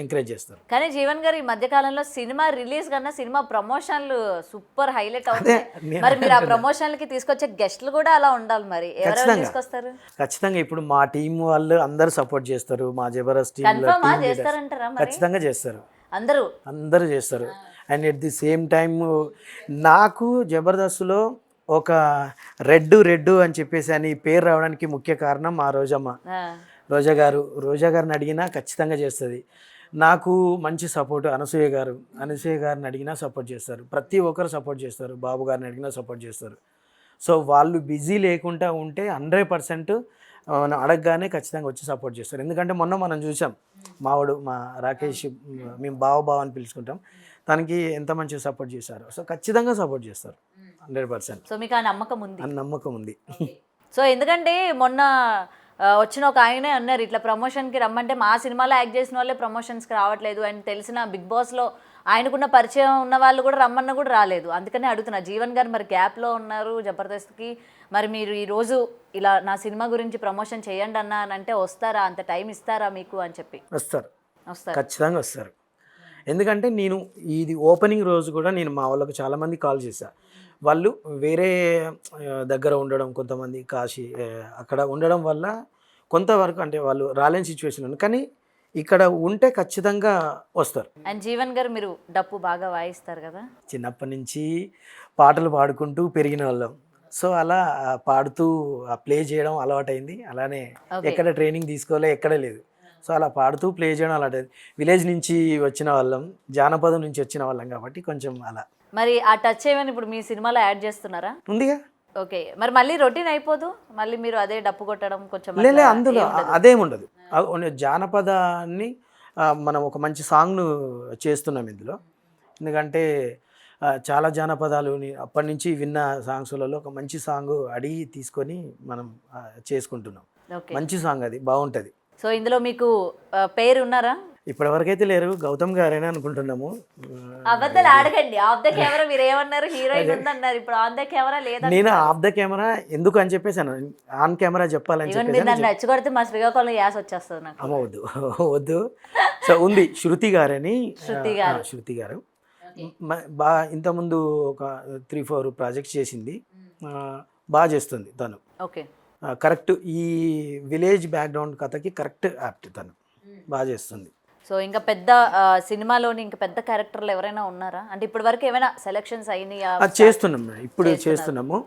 [SPEAKER 2] ఎంకరేజ్ చేస్తారు.
[SPEAKER 1] కానీ జీవన్ గారు ఈ మధ్యకాలంలో సినిమా రిలీజ్ కన్నా సినిమా ప్రమోషన్లు సూపర్ హైలైట్ అవుతాయి. మరి మీరు ఆ ప్రమోషన్లకి తీసుకొచ్చే గెస్ట్లు కూడా అలా ఉండాలి, మరి ఎవరెవరు తీసుకొస్తారు?
[SPEAKER 2] ఖచ్చితంగా ఇప్పుడు మా టీం వాళ్ళు అందరూ సపోర్ట్ చేస్తారు, మా జబర్దస్త్
[SPEAKER 1] చేస్తారంటారా?
[SPEAKER 2] ఖచ్చితంగా చేస్తారు,
[SPEAKER 1] అందరూ
[SPEAKER 2] చేస్తారు. And at the same time నాకు జబర్దస్త్లో ఒక రెడ్డు అని చెప్పేసి అని పేరు రావడానికి ముఖ్య కారణం మా రోజా గారిని అడిగినా ఖచ్చితంగా చేస్తుంది. నాకు మంచి సపోర్ట్ అనసూయ గారిని అడిగినా సపోర్ట్ చేస్తారు, ప్రతి ఒక్కరు సపోర్ట్ చేస్తారు, బాబు గారిని అడిగినా సపోర్ట్ చేస్తారు. సో వాళ్ళు బిజీ లేకుండా ఉంటే 100% మనం అడగగానే ఖచ్చితంగా వచ్చి సపోర్ట్ చేస్తారు. ఎందుకంటే మొన్న మనం చూసాం, మా రాకేష్, మేము బావ అని పిలుచుకుంటాం, తనకి ఎంత మంచిగా సపోర్ట్ చేశారు. సో ఖచ్చితంగా సపోర్ట్ చేస్తారు 100%.
[SPEAKER 1] సో మీకు ఆ నమ్మకం ఉంది? సో ఎందుకంటే మొన్న వచ్చిన ఒక ఆయనే అన్నారు, ఇట్లా ప్రమోషన్కి రమ్మంటే మా సినిమాలో యాక్ట్ చేసిన వాళ్ళే ప్రమోషన్స్కి రావట్లేదు అని తెలిసిన బిగ్ బాస్లో ఆయనకున్న పరిచయం ఉన్న వాళ్ళు కూడా రమ్మన్నా కూడా రాలేదు. అందుకనే అడుగుతున్నా, జీవన్ గారు మరి గ్యాప్లో ఉన్నారు జబర్దస్త్కి, మరి మీరు ఈరోజు ఇలా నా సినిమా గురించి ప్రమోషన్ చేయండి అన్నా అని అంటే వస్తారా? అంత టైం ఇస్తారా మీకు అని చెప్పి?
[SPEAKER 2] వస్తారు, ఖచ్చితంగా వస్తారు. ఎందుకంటే నేను ఇది ఓపెనింగ్ రోజు కూడా నేను మా వాళ్ళకు చాలామంది కాల్ చేశాను. వాళ్ళు వేరే దగ్గర ఉండడం, కొంతమంది కాశీ అక్కడ ఉండడం వల్ల కొంతవరకు అంటే వాళ్ళు రాలేని సిచ్యువేషన్ ఉంది, కానీ ఇక్కడ ఉంటే ఖచ్చితంగా వస్తారు.
[SPEAKER 1] అండ్ జీవన్ గారు మీరు డప్పు బాగా వాయిస్తారు కదా?
[SPEAKER 2] చిన్నప్పటి నుంచి పాటలు పాడుకుంటూ పెరిగిన వాళ్ళం. సో అలా పాడుతూ ప్లే చేయడం అలవాటైంది. అలానే ఎక్కడ ట్రైనింగ్ తీసుకోలే, ఎక్కడ లేదు. సో అలా పాడుతూ ప్లే చేయడం అలవాటైంది. విలేజ్ నుంచి వచ్చిన వాళ్ళం, జానపదం నుంచి వచ్చిన వాళ్ళం కాబట్టి కొంచెం అలా.
[SPEAKER 1] మరి ఆ టచ్ ఏమైనా ఇప్పుడు మీ సినిమాలో యాడ్ చేస్తున్నారా?
[SPEAKER 2] ఉందిగా.
[SPEAKER 1] ఓకే, మరి మళ్ళీ రొటీన్ అయిపోదు, మళ్ళీ మీరు అదే డప్పు కొట్టడం కొంచెం?
[SPEAKER 2] లే, అందులో అదేముండదు. జానపదాన్ని మనం ఒక మంచి సాంగ్ను చేస్తున్నాం ఇందులో. ఎందుకంటే చాలా జానపదాలు అప్పటి నుంచి విన్న సాంగ్స్లలో ఒక మంచి సాంగ్ అడిగి తీసుకొని మనం చేసుకుంటున్నాం.
[SPEAKER 1] ఓకే.
[SPEAKER 2] మంచి సాంగ్ అది బాగుంటుంది.
[SPEAKER 1] సో ఇందులో మీకు పేరు ఉన్నారా?
[SPEAKER 2] ఇప్పటివరకైతే లేరు, గౌతమ్ గారైనా అనుకుంటున్నాము.
[SPEAKER 1] అబద్ధాలు ఆడకండి. ఆఫ్ ద కెమెరా మీరు ఏమన్నారు, హీరోయిన్ ఉందన్నారు, ఇప్పుడు ఆన్ ద కెమెరా లేదా?
[SPEAKER 2] నేను ఆఫ్ ద కెమెరా ఎందుకు అని చెప్పేసాను, ఆన్ కెమెరా చెప్పాలని
[SPEAKER 1] మీరు
[SPEAKER 2] చెప్పేసి.
[SPEAKER 1] నన్ను నచ్చగొడితే మా శ్రీకాకుళంలో యాస్ వచ్చేస్తుంది నాకు.
[SPEAKER 2] అమ్మ వద్దు వద్దు. సో ఉంది శృతి గారని,
[SPEAKER 1] శృతి గారు.
[SPEAKER 2] శృతి గారు బాగా ఇంతకుముందు ఒక 3-4 ప్రాజెక్ట్స్ చేసింది. బాగా చేస్తుంది తను.
[SPEAKER 1] ఓకే.
[SPEAKER 2] కరెక్ట్ ఈ విలేజ్ బ్యాక్గ్రౌండ్ కథకి కరెక్ట్ యాప్ట్ తను, బాగా చేస్తుంది.
[SPEAKER 1] సో ఇంకా పెద్ద సినిమాలోని ఇంకా పెద్ద క్యారెక్టర్లు ఎవరైనా ఉన్నారా? అంటే ఇప్పటి వరకు ఏమైనా సెలెక్షన్స్ అయినాయా?
[SPEAKER 2] అది చేస్తున్నాం మేడం, ఇప్పుడు చేస్తున్నాము.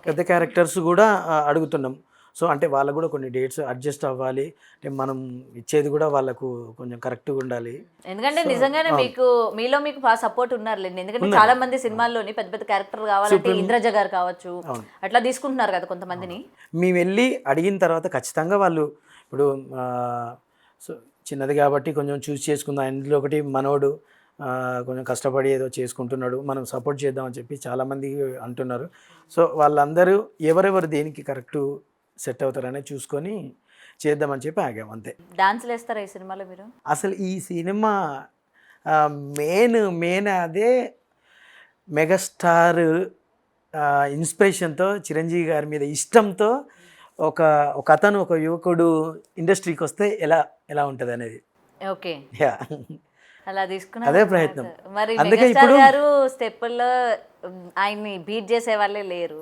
[SPEAKER 2] పెద్ద క్యారెక్టర్స్ కూడా అడుగుతున్నాం. సో అంటే వాళ్ళకు కూడా కొన్ని డేట్స్ అడ్జస్ట్ అవ్వాలి, అంటే మనం ఇచ్చేది కూడా వాళ్ళకు కొంచెం కరెక్ట్గా ఉండాలి.
[SPEAKER 1] ఎందుకంటే నిజంగానే మీలో మీకు బాగా సపోర్ట్ ఉన్నారులేండి. ఎందుకంటే చాలా మంది సినిమాల్లోని పెద్ద పెద్ద క్యారెక్టర్ కావాలంటే ఇంద్రజ గారు కావచ్చు, అట్లా తీసుకుంటున్నారు కదా కొంతమందిని.
[SPEAKER 2] మేము వెళ్ళి అడిగిన తర్వాత ఖచ్చితంగా వాళ్ళు ఇప్పుడు సో చిన్నది కాబట్టి కొంచెం చూస్ చేసుకుందాం, ఇందులో ఒకటి మనోడు కొంచెం కష్టపడి ఏదో చేసుకుంటున్నాడు, మనం సపోర్ట్ చేద్దామని చెప్పి చాలామంది అంటున్నారు. సో వాళ్ళందరూ ఎవరెవరు దేనికి కరెక్ట్ సెట్ అవుతారనే చూసుకొని చేద్దామని చెప్పి ఆగాం అంతే.
[SPEAKER 1] డాన్స్లు వేస్తారా ఈ సినిమాలో మీరు?
[SPEAKER 2] అసలు ఈ సినిమా మెయిన్ అదే మెగాస్టార్ ఇన్స్పిరేషన్తో, చిరంజీవి గారి మీద ఇష్టంతో ఒక అతను, ఒక యువకుడు ఇండస్ట్రీకి వస్తే ఎలా ఉంటుంది అనేది.
[SPEAKER 1] ఓకే.
[SPEAKER 2] యా,
[SPEAKER 1] అలా తీసుకున్నారు.
[SPEAKER 2] అదే ప్రయత్నం.
[SPEAKER 1] మరి
[SPEAKER 2] అందుకే
[SPEAKER 1] మెగాస్టార్ గారు స్టెప్పుల్లో ఆయన్ని బీట్ చేసే వాళ్ళే లేరు.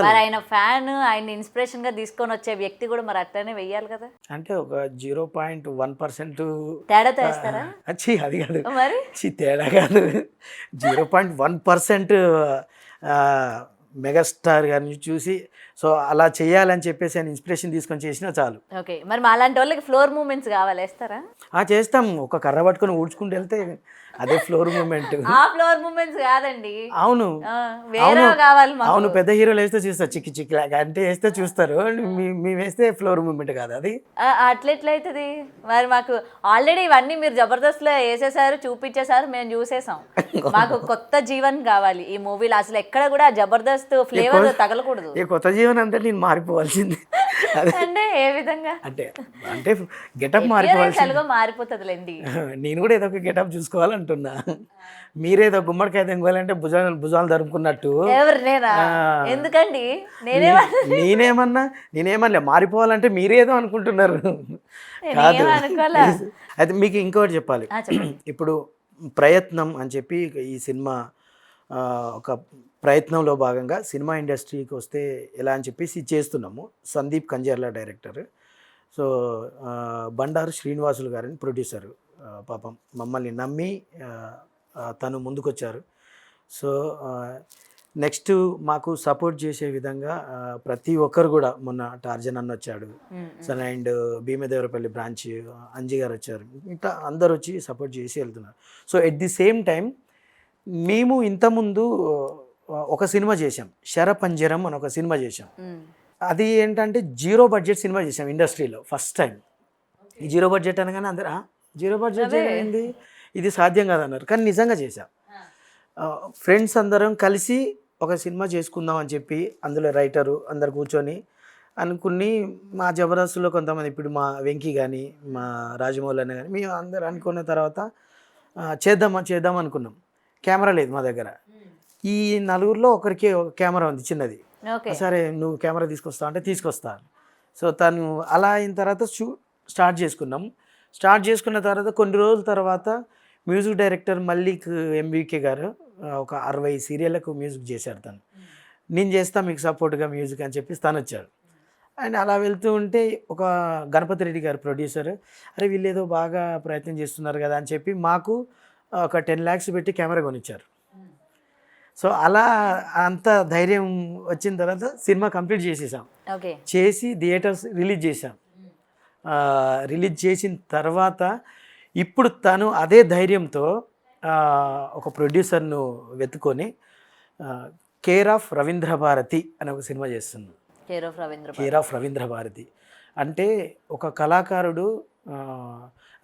[SPEAKER 1] మరి ఆయన ఫ్యాన్, ఆయన ఇన్స్పిరేషన్ గా తీసుకొని వచ్చే వ్యక్తి కూడా మరి అట్లనే వెయ్యాలి కదా.
[SPEAKER 2] అంటే ఒక 0.1%
[SPEAKER 1] తేడాతో వేస్తారా?
[SPEAKER 2] అది కాదు
[SPEAKER 1] మరి
[SPEAKER 2] తేడా కాదు, 0.1% మెగాస్టార్ గారిని చూసి సో అలా చేయాలని చెప్పేసి ఆయన ఇన్స్పిరేషన్ తీసుకొని చేసినా చాలు.
[SPEAKER 1] ఓకే. మరి మా అలాంటి వాళ్ళకి ఫ్లోర్ మూమెంట్స్ కావాలి, వేస్తారా?
[SPEAKER 2] చేస్తాం. ఒక కర్ర పట్టుకొని ఊడ్చుకుంటూ వెళ్తే అదే ఫ్లోర్ మూమెంట్.
[SPEAKER 1] ఆ ఫ్లోర్ మూమెంట్స్ కాదండి.
[SPEAKER 2] అవును
[SPEAKER 1] వేరే కావాలి మాకు.
[SPEAKER 2] అవును, పెద్ద హీరోలు వేస్తే చూస్తారు, చిక్కి చిక్కి అంటే వేస్తే చూస్తారు, మేము వేస్తే ఫ్లోర్ మూమెంట్ కాదు అది.
[SPEAKER 1] అట్లెట్లయితుంది మరి? మాకు ఆల్రెడీ ఇవన్నీ మీరు జబర్దస్త్లో వేసేసారు, చూపించేసారు, మేము చూసేసాం. మాకు కొత్త జీవన్ కావాలి ఈ మూవీలో. అసలు ఎక్కడ కూడా జబర్దస్త్ ఫ్లేవర్ తగలకూడదు.
[SPEAKER 2] కొత్త జీవన్ అంటే నేను మారిపోవాల్సింది.
[SPEAKER 1] అంటే ఏ విధంగా?
[SPEAKER 2] అంటే గెటప్ మారిపోవాల్సింది.
[SPEAKER 1] మారిపోతుందిలేండి.
[SPEAKER 2] నేను కూడా ఏదో ఒక గెటప్ చూసుకోవాలంటున్నా. మీరేదో గుమ్మడికాయ తెంగోవాలంటే భుజాలు తరుముకున్నట్టు.
[SPEAKER 1] ఎవరు? నేనా? ఎందుకండి?
[SPEAKER 2] నేనేమన్నా మారిపోవాలంటే మీరేదో అనుకుంటున్నారు. కాదు. అయితే మీకు ఇంకోటి చెప్పాలి. ఇప్పుడు ప్రయత్నం అని చెప్పి ఈ సినిమా ఒక ప్రయత్నంలో భాగంగా సినిమా ఇండస్ట్రీకి వస్తే ఎలా అని చెప్పేసి చేస్తున్నాము. సందీప్ కంజర్లా డైరెక్టర్, సో బండారు శ్రీనివాసులు గారిని ప్రొడ్యూసరు. పాపం మమ్మల్ని నమ్మి తను ముందుకొచ్చారు. సో నెక్స్ట్ మాకు సపోర్ట్ చేసే విధంగా ప్రతి ఒక్కరు కూడా, మొన్న టార్జన్ అన్న వచ్చాడు, so and Bheemadevarapalli branch Anji గారు వచ్చారు, ఇంకా అందరు వచ్చి సపోర్ట్ చేసి వెళ్తున్నారు. So at the same time మేము ఇంతకుముందు ఒక సినిమా చేసాం, శరపంజరం అని ఒక సినిమా చేసాం. అది ఏంటంటే 0 బడ్జెట్ సినిమా చేసాం ఇండస్ట్రీలో ఫస్ట్ టైం. ఈ 0 బడ్జెట్ అనగానే అందరూ 0 బడ్జెట్ ఏంది, ఇది సాధ్యం కాదన్నారు. కానీ నిజంగా చేసాం. ఫ్రెండ్స్ అందరం కలిసి ఒక సినిమా చేసుకుందాం అని చెప్పి అందులో రైటరు అందరు కూర్చొని అనుకుని, మా జబర్దస్త్లో కొంతమంది, ఇప్పుడు మా వెంకీ కానీ మా రాజమౌళి అన్న కానీ, మేము అందరు అనుకున్న తర్వాత చేద్దాం అనుకున్నాం. కెమెరా లేదు మా దగ్గర. ఈ నలుగురిలో ఒకరికి ఒక కెమెరా ఉంది చిన్నది. సరే నువ్వు కెమెరా తీసుకొస్తావు అంటే తీసుకొస్తా. సో తను అలా అయిన తర్వాత స్టార్ట్ చేసుకున్నాం. స్టార్ట్ చేసుకున్న తర్వాత కొన్ని రోజుల తర్వాత మ్యూజిక్ డైరెక్టర్ మల్లిక్ ఎంబీకే గారు ఒక 60 సీరియళ్లకు మ్యూజిక్ చేశారు. తను నేను చేస్తా మీకు సపోర్ట్గా మ్యూజిక్ అని చెప్పి తను వచ్చాడు. అండ్ అలా వెళ్తూ ఉంటే ఒక గణపతి రెడ్డి గారు ప్రొడ్యూసర్, అరే వీళ్ళు ఏదో బాగా ప్రయత్నం చేస్తున్నారు కదా అని చెప్పి మాకు ఒక 10 lakhs పెట్టి కెమెరా కొనిచ్చారు. సో అలా అంత ధైర్యం వచ్చిన తర్వాత సినిమా కంప్లీట్ చేసేసాం. చేసి థియేటర్స్ రిలీజ్ చేసాం. రిలీజ్ చేసిన తర్వాత ఇప్పుడు తను అదే ధైర్యంతో ఒక ప్రొడ్యూసర్ను వెతుకొని కేర్ ఆఫ్ రవీంద్ర భారతి అనే ఒక సినిమా చేస్తుంది. కేర్ ఆఫ్ రవీంద్ర భారతి అంటే ఒక కళాకారుడు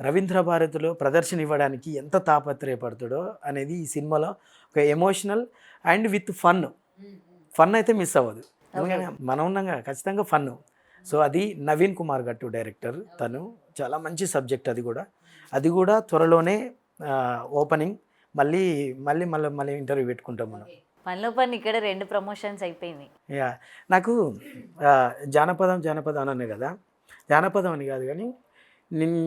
[SPEAKER 2] రవీంద్ర భారతిలో ప్రదర్శన ఇవ్వడానికి ఎంత తాపత్రయపడతాడో అనేది ఈ సినిమాలో ఒక ఎమోషనల్ అండ్ విత్ ఫన్ అయితే మిస్ అవ్వదు. ఎందుకంటే మనం ఉన్నాగా ఖచ్చితంగా ఫన్. సో అది నవీన్ కుమార్ గట్టు డైరెక్టర్, తను చాలా మంచి సబ్జెక్ట్. అది కూడా త్వరలోనే ఓపెనింగ్. మళ్ళీ ఇంటర్వ్యూ పెట్టుకుంటాం మనం.
[SPEAKER 1] పనిలో పని ఇక్కడ 2 ప్రమోషన్స్ అయిపోయినాయి.
[SPEAKER 2] యా, నాకు జానపదం అనే కదా, జానపదం అని కాదు కానీ నేను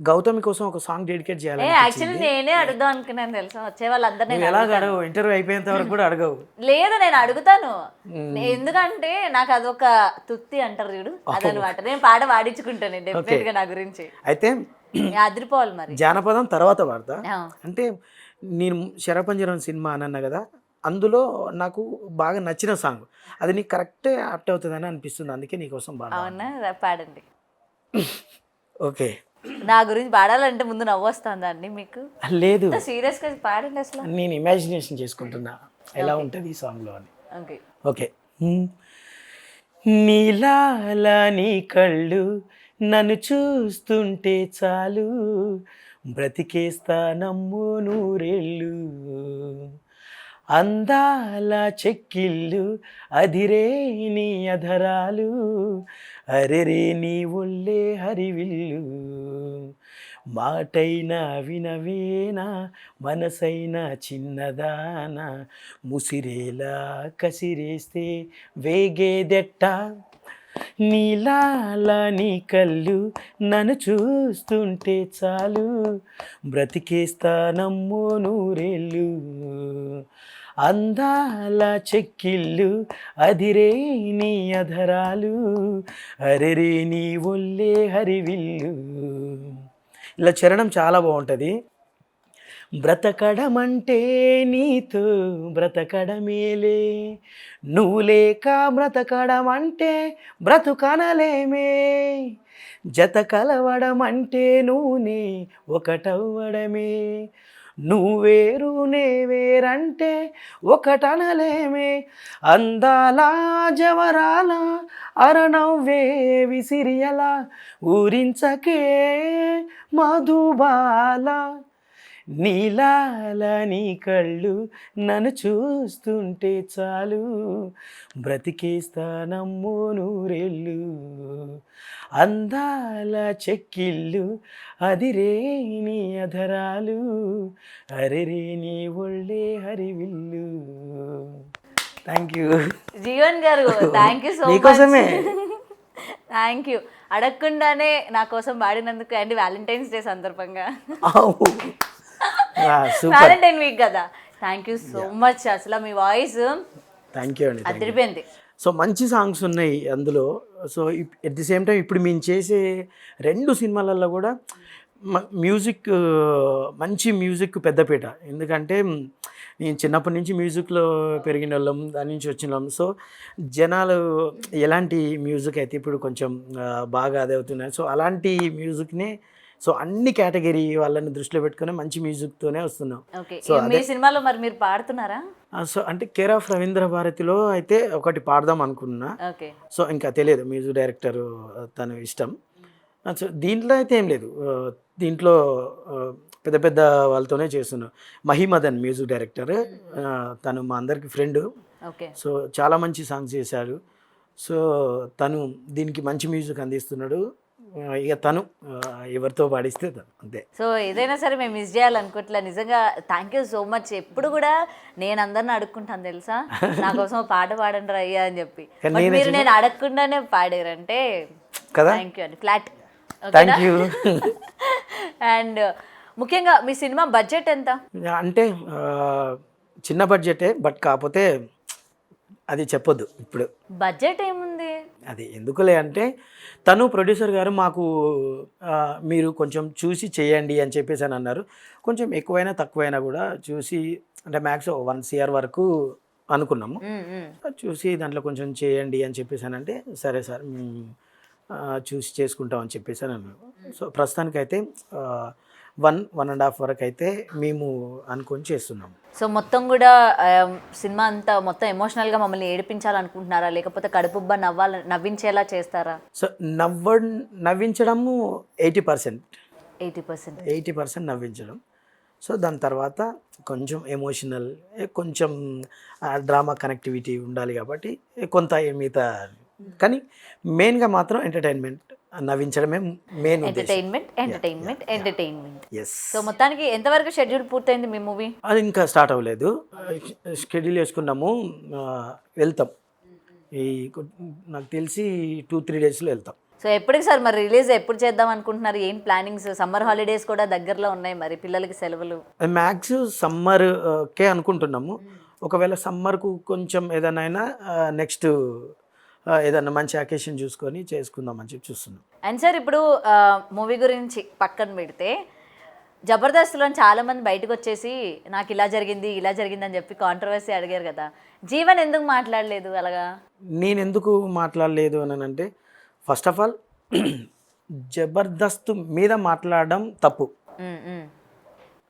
[SPEAKER 2] గౌతమి కోసం ఒక సాంగ్ డెడికేట్ చేయాలి.
[SPEAKER 1] యాక్చువల్లీ నేనే అడుగుదాం అనుకున్నాను తెలుసా, వచ్చే వాళ్ళందరూ.
[SPEAKER 2] ఎలా అడగవు, ఇంటర్వ్యూ అయిపోయేంత వరకు కూడా అడగవు.
[SPEAKER 1] లేదు, నేను అడుగుతాను. ఎందుకంటే నాకు అదొక తుత్తి అంటారు చూడు, అదనమాట. నేను పాట పాడించుకుంటాను డెఫినెట్ గా నా గురించి.
[SPEAKER 2] అయితే
[SPEAKER 1] అదిరిపోవాలి మరి.
[SPEAKER 2] జానపదం తర్వాత పాడతా. అంటే నేను శరపంజరం సినిమా అని అన్నా కదా, అందులో నాకు బాగా నచ్చిన సాంగ్ అది. నీకు కరెక్టే యాప్ట్ అవుతుందని అనిపిస్తుంది, అందుకే నీకోసం పాడ.
[SPEAKER 1] అవునా, పాడండి.
[SPEAKER 2] ఓకే,
[SPEAKER 1] నా గురించి పాడాలంటే ముందు నవ్వు వస్తుందా అండి మీకు?
[SPEAKER 2] లేదు,
[SPEAKER 1] సీరియస్ గా పాడండి. అసలు
[SPEAKER 2] నేను ఇమాజినేషన్ చేసుకుంటున్నా ఎలా ఉంటుంది ఈ సాంగ్లో అని.
[SPEAKER 1] Okay
[SPEAKER 2] okay. నీలాల నీ కళ్ళు నన్ను చూస్తుంటే చాలు, బ్రతికేస్తానమ్మో నూరేళ్ళు. అందాల చెక్కిళ్ళు అదిరే నీ అధరాలు, అరెరే నీ ఒళ్ళే హరివిల్లు. మాటైనా వినవేనా మనసైనా చిన్నదానా, ముసిరేలా కసిరేస్తే వేగేదెట్ట. నీలాల నీ కళ్ళు నన్ను చూస్తుంటే చాలు, బ్రతికేస్తానమ్మో నూరేళ్ళు. అందాల చెక్కిళ్ళు అదిరే నీ అధరాలు, అరెరే నీ ఒళ్ళే హరివిల్లు. ఇలా చరణం చాలా బాగుంటుంది. బ్రతకడమంటే నీతో బ్రతకడమేలే, నువ్వు లేక బ్రతకడమంటే బ్రతుకనలేమే. జత కలవడమంటే నువ్వునే ఒకటవ్వడమే, నువ్వేరు నే వేరంటే ఒకటనలేమే. అందాల జవరాల అరనవ్వే విసిరియల, ఊరించకే మధుబాల. నీలాల నీ కళ్ళు నన్ను చూస్తుంటే చాలు, బ్రతికేస్తానమ్మో నూరేళ్ళు. అందాల చెక్కిళ్ళు అదిరే నీ అధరాలు, అరెరే నీ ఒళ్ళే హరివిల్లు. థ్యాంక్ యూ
[SPEAKER 1] జీవన్ గారు, థ్యాంక్ యూ సో మచ్.
[SPEAKER 2] నీకోసమే.
[SPEAKER 1] Thank you. అడగకుండానే నా కోసం పాడినందుకు, అండ్ వ్యాలంటైన్స్ డే సందర్భంగా, వ్యాలంటైన్ వీక్ కదా. Thank you so much. అసలు మీ వాయిస్
[SPEAKER 2] థ్యాంక్ యూ అండి,
[SPEAKER 1] అదిరిపోయింది.
[SPEAKER 2] సో మంచి సాంగ్స్ ఉన్నాయి అందులో. So at the same time ఇప్పుడు మేము చేసే 2 సినిమాలలో కూడా మ్యూజిక్, మంచి మ్యూజిక్ పెద్దపీట. ఎందుకంటే నేను చిన్నప్పటి నుంచి మ్యూజిక్లో పెరిగిన వాళ్ళం, దాని నుంచి వచ్చిన వాళ్ళం. సో జనాలు ఎలాంటి మ్యూజిక్ అయితే ఇప్పుడు కొంచెం బాగా అదే అవుతున్నాయి. సో అలాంటి మ్యూజిక్నే, సో అన్ని కేటగిరీ వాళ్ళని దృష్టిలో పెట్టుకుని మంచి మ్యూజిక్తోనే వస్తున్నాం.
[SPEAKER 1] సో మీ సినిమాలో మరి మీరు పాడుతున్నారా?
[SPEAKER 2] సో అంటే కేర్ ఆఫ్ రవీంద్ర భారతిలో అయితే ఒకటి పాడదాం అనుకున్నా. సో ఇంకా తెలియదు, మ్యూజిక్ డైరెక్టర్ తను ఇష్టం. సో దీంట్లో అయితే ఏం లేదు, దీంట్లో పెద్ద పెద్ద వాళ్ళతోనే చేస్తున్నాం. మహిమదన్ మ్యూజిక్ డైరెక్టర్, తను మా అందరికి ఫ్రెండ్. సో చాలా మంచి సాంగ్స్ చేశాడు. సో తను దీనికి మంచి మ్యూజిక్ అందిస్తున్నాడు. ఇక తను ఎవరితో పాడిస్తే తను అంతే.
[SPEAKER 1] సో ఏదైనా సరే మేము మిస్ చేయాలనుకోవట్లే. నిజంగా థ్యాంక్ యూ సో మచ్. ఎప్పుడు కూడా నేను అందరిని అడుక్కుంటాను తెలుసా, నా కోసం పాట పాడండి అయ్యా అని చెప్పి. మీరు నేను అడగకుండానే పాడారంటే
[SPEAKER 2] కదా,
[SPEAKER 1] థ్యాంక్ యూ అండి. ఫ్లాట్.
[SPEAKER 2] Thank you.
[SPEAKER 1] అండ్ ముఖ్యంగా మీ సినిమా బడ్జెట్ ఎంత?
[SPEAKER 2] అంటే చిన్న బడ్జెటే, బట్ కాకపోతే అది చెప్పొద్దు ఇప్పుడు.
[SPEAKER 1] బడ్జెట్ ఏముంది
[SPEAKER 2] అది ఎందుకులే అంటే, తను ప్రొడ్యూసర్ గారు మాకు మీరు కొంచెం చూసి చేయండి అని చెప్పేసి అని అన్నారు. కొంచెం ఎక్కువైనా తక్కువైనా కూడా చూసి, అంటే మ్యాక్స్ 1 CR వరకు అనుకున్నాము. చూసి దాంట్లో కొంచెం చేయండి అని చెప్పేసి అని అంటే, సరే సార్ చూసి చేసుకుంటాం అని చెప్పేసి అని అన్నారు. సో ప్రస్తుతానికైతే 1.5 వరకు అయితే మేము అనుకొని చేస్తున్నాము.
[SPEAKER 1] సో మొత్తం కూడా సినిమా అంతా మొత్తం ఎమోషనల్గా మమ్మల్ని ఏడిపించాలనుకుంటున్నారా, లేకపోతే కడుపుబ్బా నవ్వించేలా చేస్తారా?
[SPEAKER 2] సో నవ్వించడము 80%,
[SPEAKER 1] 80%.
[SPEAKER 2] 80% నవ్వించడం. సో దాని తర్వాత కొంచెం ఎమోషనల్, కొంచెం డ్రామా కనెక్టివిటీ ఉండాలి కాబట్టి కొంత మిగతా, కానీ మెయిన్గా మాత్రం ఎంటర్టైన్మెంట్, నవ్వించడమే మెయిన్ ఉద్దేశం.
[SPEAKER 1] ఎంటర్టైన్మెంట్.
[SPEAKER 2] ఎస్.
[SPEAKER 1] సో మొత్తానికి ఎంతవరకు షెడ్యూల్ పూర్తయింది మీ మూవీ?
[SPEAKER 2] అది ఇంకా స్టార్ట్ అవ్వలేదు, షెడ్యూల్ చేసుకున్నాము. వెళ్తాం ఈ నాకు తెలిసి 2-3 డేస్లో వెళ్తాం.
[SPEAKER 1] సో ఎప్పటికి సార్ మరి రిలీజ్ ఎప్పుడు చేద్దాం అనుకుంటున్నారు? ఏం ప్లానింగ్స్? సమ్మర్ హాలిడేస్ కూడా దగ్గరలో ఉన్నాయి, మరి పిల్లలకి సెలవులు.
[SPEAKER 2] మ్యాక్స్ సమ్మర్కే అనుకుంటున్నాము. ఒకవేళ సమ్మర్కు కొంచెం ఏదైనా నెక్స్ట్ ఏదైనా మంచి అకేషన్ చూసుకొని చేసుకుందామని చెప్పి చూస్తున్నాం.
[SPEAKER 1] అండ్ సార్ ఇప్పుడు మూవీ గురించి పక్కన పెడితే, జబర్దస్త్లో చాలామంది బయటకు వచ్చేసి నాకు ఇలా జరిగింది అని చెప్పి కాంట్రవర్సీ అడిగారు కదా, జీవన్ ఎందుకు మాట్లాడలేదు అలాగా?
[SPEAKER 2] నేను ఎందుకు మాట్లాడలేదు అని అంటే, ఫస్ట్ ఆఫ్ ఆల్ జబర్దస్త్ మీద మాట్లాడడం తప్పు.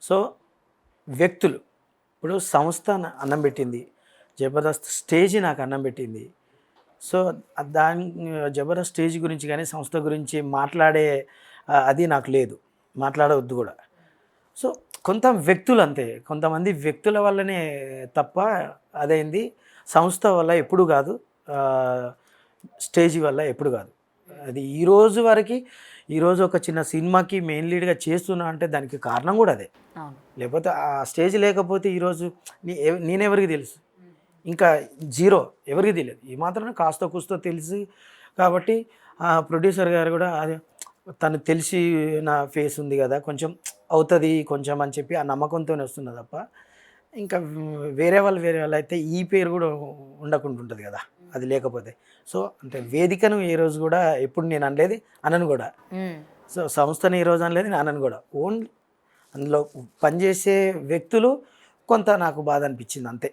[SPEAKER 2] సో వ్యక్తులు, ఇప్పుడు సంస్థ అన్నం పెట్టింది, జబర్దస్త్ స్టేజ్ నాకు అన్నం పెట్టింది. సో దాని జబర్దస్త్ స్టేజ్ గురించి కానీ సంస్థ గురించి మాట్లాడే అది నాకు లేదు, మాట్లాడవద్దు కూడా. సో కొంత వ్యక్తులు అంతే, కొంతమంది వ్యక్తుల వల్లనే తప్ప అదైంది, సంస్థ వల్ల ఎప్పుడు కాదు, స్టేజ్ వల్ల ఎప్పుడు కాదు. అది ఈరోజు వరకు, ఈరోజు ఒక చిన్న సినిమాకి మెయిన్ లీడ్గా చేస్తున్నా అంటే దానికి కారణం కూడా అదే. లేకపోతే ఆ స్టేజ్ లేకపోతే ఈరోజు నేనెవరికి తెలుసు, ఇంకా జీరో, ఎవరికి తెలియదు. ఈ మాత్రం కాస్త కూస్తో తెలిసి కాబట్టి ఆ ప్రొడ్యూసర్ గారు కూడా అదే తను తెలిసి నా ఫేస్ ఉంది కదా, కొంచెం అవుతుంది కొంచెం అని చెప్పి ఆ నమ్మకంతోనే వస్తున్నా తప్ప, ఇంకా వేరే వాళ్ళు అయితే ఈ పేరు కూడా ఉండకుండా ఉంటుంది కదా అది లేకపోతే. సో అంటే వేదికను ఈ రోజు కూడా ఎప్పుడు నేను అనలేదు, అనను కూడా. సో సంస్థను ఈ రోజు అనలేదు, నేను అనను కూడా. ఓన్లీ అందులో పనిచేసే వ్యక్తులు కొంత నాకు బాధ అనిపించింది అంతే.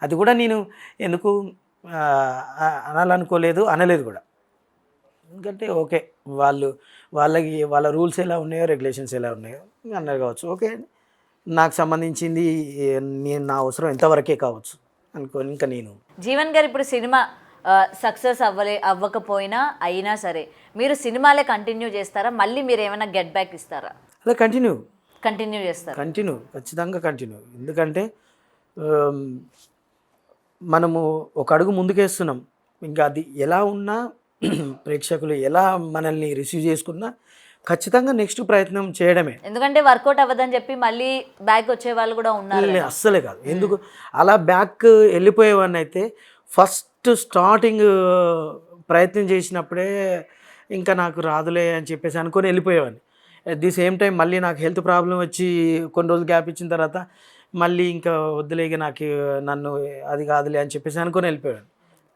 [SPEAKER 2] అది కూడా నేను ఎందుకు అనాలనుకోలేదు, అనలేదు కూడా. ఎందుకంటే ఓకే, వాళ్ళ రూల్స్ ఎలా ఉన్నాయో, రెగ్యులేషన్స్ ఎలా ఉన్నాయో అన్నారు కావచ్చు. ఓకే, నాకు సంబంధించింది నా అవసరం ఎంతవరకే కావచ్చు అనుకోని ఇంకా నేను.
[SPEAKER 1] జీవన్ గారు ఇప్పుడు సినిమా సక్సెస్ అవ్వకపోయినా అయినా సరే మీరు సినిమాలే కంటిన్యూ చేస్తారా? మళ్ళీ మీరు ఏమైనా గెట్ బ్యాక్ ఇస్తారా?
[SPEAKER 2] అలా కంటిన్యూ
[SPEAKER 1] చేస్తారు?
[SPEAKER 2] ఖచ్చితంగా కంటిన్యూ. ఎందుకంటే మనము ఒక అడుగు ముందుకేస్తున్నాం, ఇంకా అది ఎలా ఉన్నా ప్రేక్షకులు ఎలా మనల్ని రిసీవ్ చేసుకున్నా ఖచ్చితంగా నెక్స్ట్ ప్రయత్నం చేయడమే.
[SPEAKER 1] ఎందుకంటే వర్కౌట్ అవ్వదని చెప్పి మళ్ళీ బ్యాక్ వచ్చే వాళ్ళు కూడా ఉన్నారు.
[SPEAKER 2] అస్సలే కాదు, ఎందుకు అలా బ్యాక్ వెళ్ళిపోయేవాడిని అయితే ఫస్ట్ స్టార్టింగ్ ప్రయత్నం చేసినప్పుడే ఇంకా నాకు రాదులే అని చెప్పేసి అనుకొని వెళ్ళిపోయేవాడిని. అట్ ది సేమ్ టైం మళ్ళీ నాకు హెల్త్ ప్రాబ్లం వచ్చి కొన్ని రోజులు గ్యాప్ ఇచ్చిన తర్వాత మళ్ళీ ఇంకా వద్దులేక నన్ను అది కాదులే అని చెప్పేసి అనుకొని వెళ్ళిపోయాను.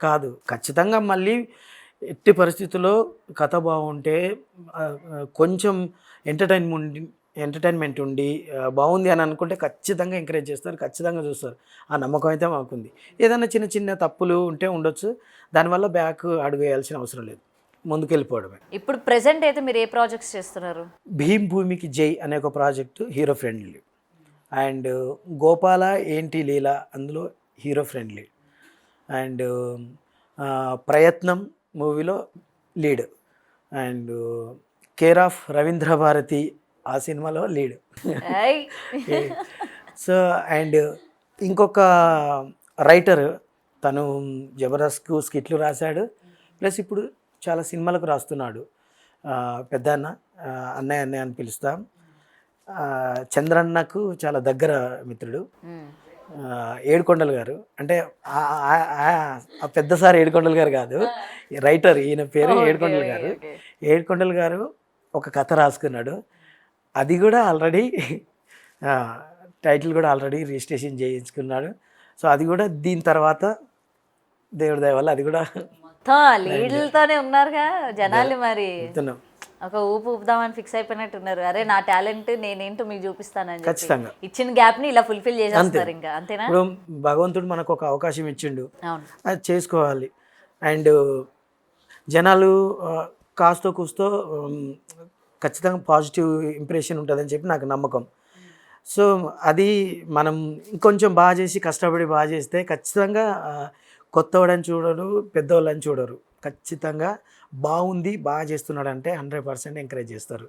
[SPEAKER 2] కాదు, ఖచ్చితంగా మళ్ళీ ఎట్టి పరిస్థితుల్లో కథ బాగుంటే కొంచెం ఎంటర్టైన్మెంట్ ఉండి బాగుంది అని అనుకుంటే ఖచ్చితంగా ఎంకరేజ్ చేస్తారు, ఖచ్చితంగా చూస్తారు. ఆ నమ్మకం అయితే మాకుంది. ఏదైనా చిన్న చిన్న తప్పులు ఉంటే ఉండొచ్చు, దానివల్ల బ్యాక్ అడుగు వేయాల్సిన అవసరం లేదు, ముందుకెళ్ళిపోవడమే.
[SPEAKER 1] ఇప్పుడు ప్రెసెంట్ అయితే మీరు ఏ ప్రాజెక్ట్స్ చేస్తున్నారు?
[SPEAKER 2] భీమ్ భూమికి జై అనే ఒక project hero friendly, and Gopala ఏంటి లీలా అందులో హీరో ఫ్రెండ్లీ, అండ్ ప్రయత్నం మూవీలో lead, and care of Ravindra Bharathi ఆ సినిమాలో లీడ్. సో అండ్ ఇంకొక రైటర్, తను జబర్దస్త్కు స్కిట్లు రాశాడు, ప్లస్ ఇప్పుడు చాలా సినిమాలకు రాస్తున్నాడు. పెద్ద అన్నయ్య అని పిలుస్తాం. చంద్రన్నకు చాలా దగ్గర మిత్రుడు, ఏడుకొండలు గారు. అంటే ఆ పెద్ద సార్ ఏడుకొండలు గారు కాదు, రైటర్, ఈయన పేరు ఏడుకొండలు గారు. ఏడుకొండలు గారు ఒక కథ రాసుకున్నాడు, అది కూడా ఆల్రెడీ టైటిల్ కూడా ఆల్రెడీ రిజిస్ట్రేషన్ చేయించుకున్నాడు. సో అది కూడా దీని తర్వాత దేవుడి దయ వల్ల అది కూడా
[SPEAKER 1] లీడ్లతోనే ఉన్నారుగా జనాలు. మరి ఒక ఊపుదామని ఫిక్స్ అయిపోయినట్టున్నారు. అరే నా టాలెంట్ నేనేంటో మీకు చూపిస్తానని
[SPEAKER 2] ఖచ్చితంగా
[SPEAKER 1] ఇచ్చిన గ్యాప్ ని ఇలా ఫుల్ఫిల్ చేసేస్తారు. ఇంకా అంతేనా?
[SPEAKER 2] ఇప్పుడు భగవంతుడు మనకు ఒక అవకాశం ఇచ్చిండు, అది చేసుకోవాలి. అండ్ జనాలు కాస్తో కూస్తో ఖచ్చితంగా పాజిటివ్ ఇంప్రెషన్ ఉంటుందని చెప్పి నాకు నమ్మకం. సో అది మనం ఇంకొంచెం బాగా చేసి కష్టపడి బాగా చేస్తే ఖచ్చితంగా కొత్తవాడని చూడరు, పెద్దవాళ్ళని చూడరు, ఖచ్చితంగా బాగుంది, బాగా చేస్తున్నాడు అంటే 100% ఎంకరేజ్ చేస్తారు.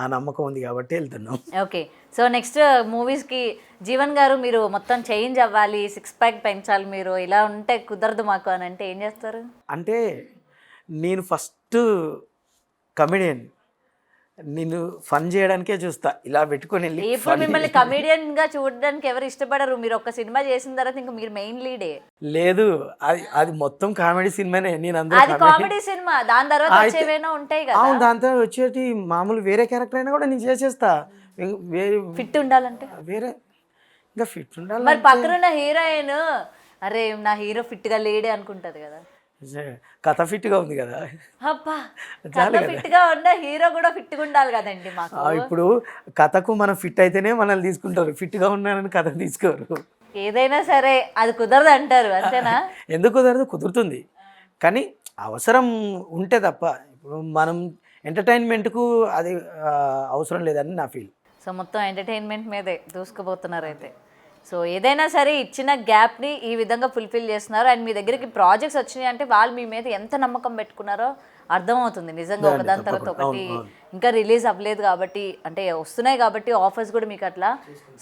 [SPEAKER 2] ఆ నమ్మకం ఉంది కాబట్టి వెళ్తున్నాం.
[SPEAKER 1] ఓకే. సో నెక్స్ట్ మూవీస్కి జీవన్ గారు మీరు మొత్తం చేంజ్ అవ్వాలి, 6 ప్యాక్ పెంచాలి, మీరు ఇలా ఉంటే కుదరదు మాకు అని అంటే ఏం చేస్తారు?
[SPEAKER 2] అంటే నేను ఫస్ట్ కమెడియన్, నేను ఫన్ చేయడానికే చూస్తా, ఇలా పెట్టుకొని వెళ్ళి
[SPEAKER 1] ఇప్పుడు మిమ్మల్ని కమెడియన్ గా చూడడానికి ఎవరు ఇష్టపడరు. మీరు ఒక సినిమా చేసిన తర్వాత ఇంకా మీరు మెయిన్ లీడే.
[SPEAKER 2] లేదు, అది మొత్తం కామెడీ సినిమానే. నేను అందరూ
[SPEAKER 1] అది కామెడీ సినిమా, దాని తర్వాత వచ్చేవేనో ఉంటాయి కదా.
[SPEAKER 2] అవును, దాంతో వచ్చేటి మామూలు వేరే క్యారెక్టర్ అయినా కూడా నేను చేసేస్తా. వేరే
[SPEAKER 1] ఫిట్ ఉండాలంటే
[SPEAKER 2] వేరే ఇంకా ఫిట్ ఉండాలి.
[SPEAKER 1] మరి పక్కనున్న హీరోయిన్ అరే నా హీరో ఫిట్ గా లేడే అనుకుంటది కదా.
[SPEAKER 2] కథ ఫిట్గా ఉంది కదా.
[SPEAKER 1] అబ్బా, కథ ఫిట్ గా ఉన్న హీరో కూడా ఫిట్ గా ఉండాలి కదండి మాకు.
[SPEAKER 2] ఇప్పుడు కథకు మనం ఫిట్ అయితేనే మనల్ని తీసుకుంటారు, ఫిట్గా ఉన్నారని కథ తీసుకోరు.
[SPEAKER 1] ఏదైనా సరే అది కుదరదు అంటారు, అంతేనా?
[SPEAKER 2] ఎందుకు కుదరదు? కుదురుతుంది, కానీ అవసరం ఉంటే తప్ప. ఇప్పుడు మనం ఎంటర్టైన్మెంట్కు అది అవసరం లేదని నా ఫీల్.
[SPEAKER 1] సో మొత్తం ఎంటర్టైన్మెంట్ మీదే దూసుకుపోతున్నారు అయితే. సో ఏదైనా సరే ఇచ్చిన గ్యాప్ని ఈ విధంగా ఫుల్ఫిల్ చేస్తున్నారు. అండ్ మీ దగ్గరికి ప్రాజెక్ట్స్ వచ్చినాయి అంటే వాళ్ళు మీ మీద ఎంత నమ్మకం పెట్టుకున్నారో అర్థమవుతుంది నిజంగా. ఒకదాని తర్వాత ఒకటి ఇంకా రిలీజ్ అవ్వలేదు కాబట్టి, అంటే వస్తున్నాయి కాబట్టి ఆఫర్స్ కూడా మీకు అట్లా.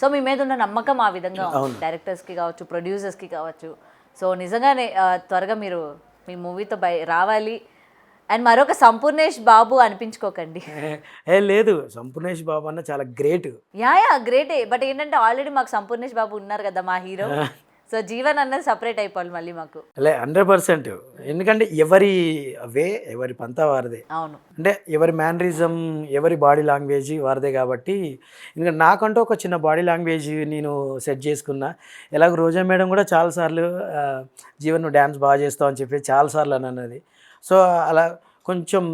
[SPEAKER 1] సో మీ మీద ఉన్న నమ్మకం ఆ విధంగా డైరెక్టర్స్కి కావచ్చు, ప్రొడ్యూసర్స్కి కావచ్చు. సో నిజంగానే త్వరగా మీరు మీ మూవీతో రావాలి. అండ్ మరొక సంపూర్ణేష్ బాబు అనిపించుకోకండి.
[SPEAKER 2] లేదు, సంపూర్ణేష్ బాబు అన్న చాలా గ్రేట్.
[SPEAKER 1] యా గ్రేటే. బట్ ఏంటంటే ఆల్రెడీ మాకు సంపూర్ణేష్ బాబు ఉన్నారు కదా మా హీరో. సో జీవన్ అన్నది సపరేట్ అయిపోవాలి మళ్ళీ మాకు.
[SPEAKER 2] 100%. ఎందుకంటే ఎవరి ఎవరి పంతా వారిదే.
[SPEAKER 1] అవును,
[SPEAKER 2] అంటే ఎవరి మ్యానరిజం, ఎవరి బాడీ లాంగ్వేజ్ వారిదే కాబట్టి. ఇంకా నాకంటూ ఒక చిన్న బాడీ లాంగ్వేజ్ నేను సెట్ చేసుకున్నా. ఎలాగో రోజా మేడం కూడా చాలాసార్లు జీవన్ డ్యాన్స్ బాగా చేస్తావు అని చెప్పి చాలాసార్లు అని అన్నది. సో అలా కొంచెం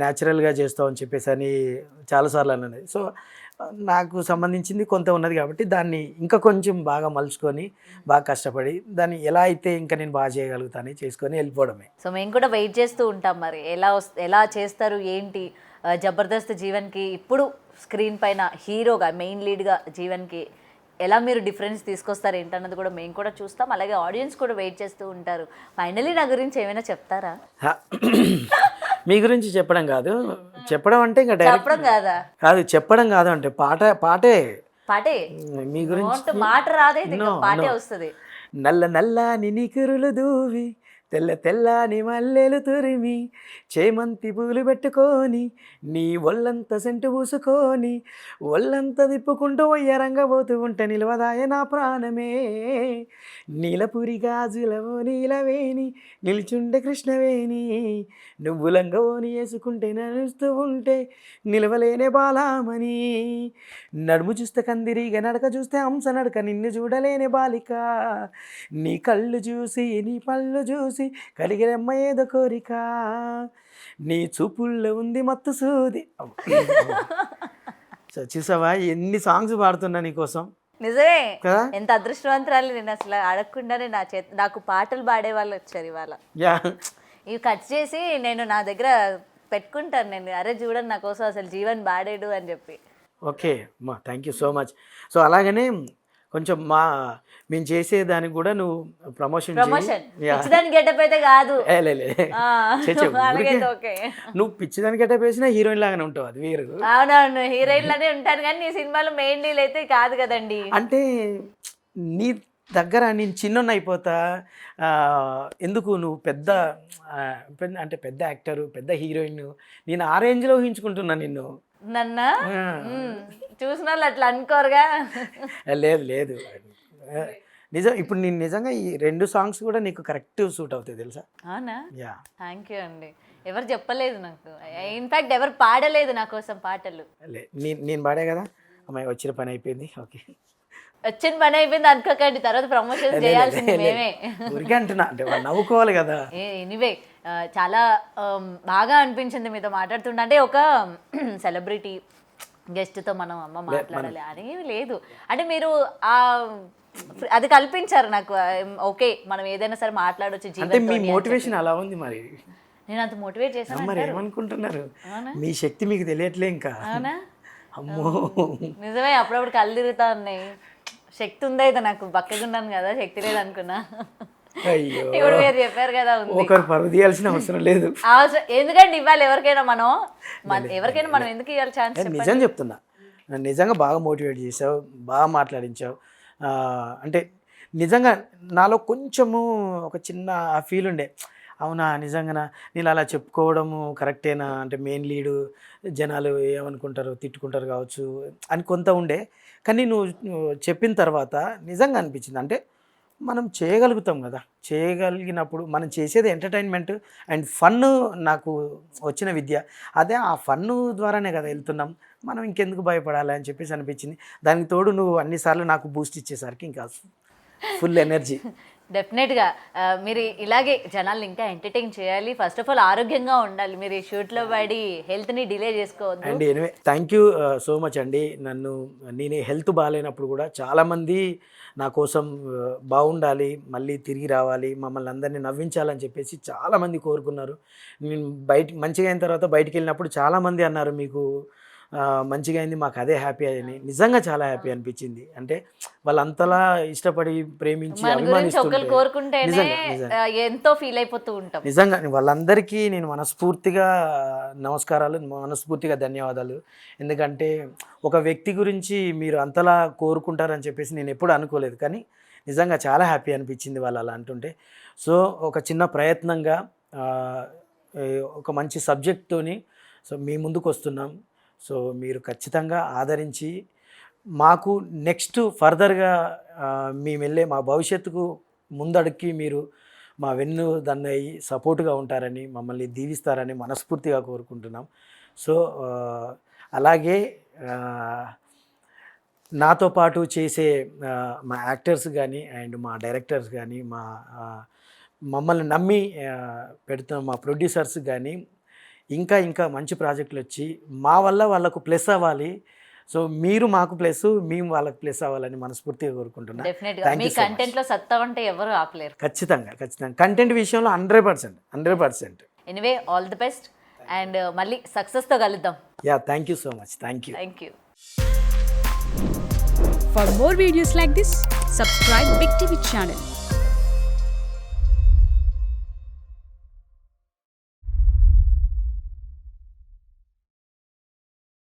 [SPEAKER 2] న్యాచురల్గా చేస్తామని చెప్పేసి అని చాలాసార్లు అన్నది. సో నాకు సంబంధించింది కొంత ఉన్నది కాబట్టి దాన్ని ఇంకా కొంచెం బాగా మలుచుకొని బాగా కష్టపడి దాన్ని ఎలా అయితే ఇంకా నేను బాగా చేయగలుగుతాను చేసుకొని వెళ్ళిపోవడమే.
[SPEAKER 1] సో మేము కూడా వెయిట్ చేస్తూ ఉంటాం మరి ఎలా చేస్తారు ఏంటి. జబర్దస్త్ జీవన్కి ఇప్పుడు స్క్రీన్ పైన హీరోగా మెయిన్ లీడ్గా జీవన్కి ఎలా మీరు డిఫరెన్స్ తీసుకొస్తారు ఏంటన్నది కూడా మేము కూడా చూస్తాం. అలాగే ఆడియన్స్ కూడా వెయిట్ చేస్తూ ఉంటారు. ఫైనలీ నా గురించి ఏమైనా చెప్తారా?
[SPEAKER 2] మీ గురించి చెప్పడం కాదు, చెప్పడం అంటే ఇంకా
[SPEAKER 1] చెప్పడం కాదా?
[SPEAKER 2] కాదు, చెప్పడం కాదు అంటే పాటే మీ గురించి
[SPEAKER 1] మాట రాదే, పాటే వస్తుంది.
[SPEAKER 2] నల్ల నల్లని నికురులు దూవి తెల్ల తెల్లని మల్లెలు తురిమి చేమంతి పూలు పెట్టుకొని నీ ఒళ్ళంతా సెంటు పూసుకొని ఒళ్ళంతా తిప్పుకుంటూ ఒయ్యరంగా పోతూ ఉంటే నిలవదాయ నా ప్రాణమే నీలపురి గాజులవో నీలవేణి నిల్చుండే కృష్ణవేణి నువ్వు లంగవోని వేసుకుంటే నడుస్తూ ఉంటే నిలవలేనే బాలామణి నడుము చూస్తే కందిరిగా నడక చూస్తే హంస నడక నిన్ను చూడలేని బాలిక నీ కళ్ళు చూసి నీ పళ్ళు చూసి కలిగిరమ్మ ఏదో కోరిక నీ చూపుల్లో ఉంది మత్తు సూది. సో చూసావా ఎన్ని సాంగ్స్ పాడుతున్నా నీకోసం.
[SPEAKER 1] నిజమే కదా, ఎంత అదృష్టవంతురాలు. నేను అసలు అడగకుండానే నాకు పాటలు పాడే వాళ్ళు వచ్చారు ఇవాళ. ఇవి కట్ చేసి నేను నా దగ్గర పెట్టుకుంటాను. నేను అరే చూడండి నా కోసం అసలు జీవన్ పాడాడు అని చెప్పి.
[SPEAKER 2] ఓకే అమ్మా, thank you so much. So అలాగనే కొంచెం మేము చేసేదానికి కూడా నువ్వు ప్రమోషన్
[SPEAKER 1] పిచ్చిదాని గెటప్ అయితే కాదు,
[SPEAKER 2] నువ్వు పిచ్చిదాని గెటప్ వేసినా హీరోయిన్ లాగానే ఉంటావు, అది వేరు.
[SPEAKER 1] అవునవును, హీరోయిన్ లానే ఉంటాను కానీ నీ సినిమాలో మెయిన్ డీల్ అయితే కాదు కదండి.
[SPEAKER 2] అంటే నీ దగ్గర నేను చిన్న అయిపోతా ఎందుకు, నువ్వు పెద్ద అంటే పెద్ద యాక్టరు, పెద్ద హీరోయిన్, నేను ఆ రేంజ్లో ఊహించుకుంటున్నా నిన్ను.
[SPEAKER 1] నన్న చూసిన వాళ్ళు అట్లా అనుకోరుగా.
[SPEAKER 2] లేదు నిజం. ఇప్పుడు నేను నిజంగా ఈ 2 సాంగ్స్ కూడా నీకు కరెక్ట్ సూట్ అవుతాయి తెలుసా.
[SPEAKER 1] అవునా? థ్యాంక్ యూ అండి. ఎవరు చెప్పలేదు నాకు, ఇన్ఫాక్ట్ ఎవరు పాడలేదు నా కోసం పాటలు.
[SPEAKER 2] నేను పాడే కదా అమ్మాయి, వచ్చిన పని అయిపోయింది. ఓకే,
[SPEAKER 1] వచ్చిన పని అయిపోయింది అనుకోకండి, తర్వాత ప్రమోషన్ చేయాల్సింది మేమే.
[SPEAKER 2] ఊరికే అంటున్నా, అంటే వాళ్ళు నవ్వుకోవాలి కదా.
[SPEAKER 1] ఎనీవే చాలా బాగా అనిపించింది మీతో మాట్లాడుతుంటే. అంటే ఒక సెలబ్రిటీ గెస్ట్తో మనం అమ్మ మాట్లాడాలి అనేవి లేదు, అంటే మీరు అది కల్పించారు నాకు. ఓకే, మనం ఏదైనా సరే మాట్లాడొచ్చు.
[SPEAKER 2] అంటే మీ మోటివేషన్ అలా ఉంది. మరి
[SPEAKER 1] నేను అంత మోటివేట్ చేశాను.
[SPEAKER 2] మరి ఏమనుకుంటున్నారు, మీ శక్తి మీకు తెలియట్లే ఇంకా.
[SPEAKER 1] అవునా?
[SPEAKER 2] అమ్మో
[SPEAKER 1] నిజమే, అప్పుడప్పుడు కళ్ళు తిరుగుతా ఉన్నాయి. శక్తి ఉందైతే నాకు, బక్కగున్నాను కదా, శక్తి లేదు అనుకున్నా.
[SPEAKER 2] అయ్యో
[SPEAKER 1] ఇప్పుడు మీరు చెప్పారు కదా ఉంది.
[SPEAKER 2] ఒకరు పరువు తీయాల్సిన అవసరం లేదు.
[SPEAKER 1] ఎందుకంటే ఇవ్వాలి ఎవరికైనా ఎవరికైనా మనం ఎందుకు ఇవ్వాలి ఛాన్స్?
[SPEAKER 2] నిజం చెప్తున్నా, నన్ను నిజంగా బాగా మోటివేట్ చేసావు, బాగా మాట్లాడించావు. అంటే నిజంగా నాలో కొంచెము ఒక చిన్న ఫీల్ ఉండే, అవునా నిజంగా నేను అలా చెప్పుకోవడము కరెక్టేనా, అంటే మెయిన్ లీడు జనాలు ఏమనుకుంటారు, తిట్టుకుంటారు కావచ్చు అని కొంత ఉండే. కానీ నువ్వు చెప్పిన తర్వాత నిజంగా అనిపించింది, అంటే మనం చేయగలుగుతాం కదా, చేయగలిగినప్పుడు మనం చేసేది ఎంటర్టైన్మెంట్ అండ్ ఫన్. నాకు వచ్చిన విద్య అదే, ఆ ఫన్ ద్వారానే కదా వెళ్తున్నాం, మనం ఇంకెందుకు భయపడాలి అని చెప్పేసి అనిపించింది. దానికి తోడు నువ్వు అన్నిసార్లు నాకు బూస్ట్ ఇచ్చేసరికి ఇంకా ఫుల్ ఎనర్జీ.
[SPEAKER 1] డెఫినెట్గా మీరు ఇలాగే జనాల్ని ఇంకా ఎంటర్టైన్ చేయాలి. ఫస్ట్ ఆఫ్ ఆల్ ఆరోగ్యంగా ఉండాలి. మీరు ఈ షూట్లో పడి హెల్త్ని డిలే చేసుకోవద్దు.
[SPEAKER 2] And anyway thank you so much అండి. నేను హెల్త్ బాగాలేనప్పుడు కూడా చాలామంది నా కోసం బాగుండాలి, మళ్ళీ తిరిగి రావాలి, మమ్మల్ని అందరినీ నవ్వించాలని చెప్పేసి చాలామంది కోరుకున్నారు. నేను మంచిగా అయిన తర్వాత బయటికి వెళ్ళినప్పుడు చాలామంది అన్నారు, మీకు మంచిగా అయింది, మాకు అదే హ్యాపీ అని. నిజంగా చాలా హ్యాపీ అనిపించింది. అంటే వాళ్ళంతలా ఇష్టపడి ప్రేమించి
[SPEAKER 1] కోరుకుంటే ఎంతో ఫీల్ అయిపోతూ ఉంటాం.
[SPEAKER 2] నిజంగా వాళ్ళందరికీ నేను మనస్ఫూర్తిగా నమస్కారాలు, మనస్ఫూర్తిగా ధన్యవాదాలు. ఎందుకంటే ఒక వ్యక్తి గురించి మీరు అంతలా కోరుకుంటారని చెప్పేసి నేను ఎప్పుడు అనుకోలేదు, కానీ నిజంగా చాలా హ్యాపీ అనిపించింది వాళ్ళు అలా అంటుంటే. సో ఒక చిన్న ప్రయత్నంగా ఒక మంచి సబ్జెక్ట్తోని సో మీ ముందుకు వస్తున్నాం. సో మీరు ఖచ్చితంగా ఆదరించి మాకు నెక్స్ట్ ఫర్దర్గా మేము వెళ్ళే మా భవిష్యత్తుకు ముందడుక్కి మీరు మా వెన్ను దన్నయ్యి సపోర్ట్గా ఉంటారని, మమ్మల్ని దీవిస్తారని మనస్ఫూర్తిగా కోరుకుంటున్నాం. సో అలాగే నాతో పాటు చేసే మా యాక్టర్స్ కానీ అండ్ మా డైరెక్టర్స్ కానీ, మమ్మల్ని నమ్మి పెడుతున్న మా ప్రొడ్యూసర్స్ కానీ ఇంకా ఇంకా మంచి ప్రాజెక్టులు వచ్చి మా వల్ల వాళ్ళకు ప్లస్ అవ్వాలి. సో మీరు మాకు ప్లస్, మేము వాళ్ళకి ప్లస్ అవ్వాలని మనస్ఫూర్తిగా కోరుకుంటున్నాను.
[SPEAKER 1] మీ కంటెంట్లో సత్తా అంటే ఎవరు ఆపలేరు.
[SPEAKER 2] ఖచ్చితంగా కంటెంట్ విషయంలో 100%.
[SPEAKER 1] Anyway all the best and మళ్ళీ సక్సెస్తో కలుద్దాం.
[SPEAKER 2] Yeah thank you so much. Thank you.
[SPEAKER 4] For more videos like this, subscribe Big TV channel.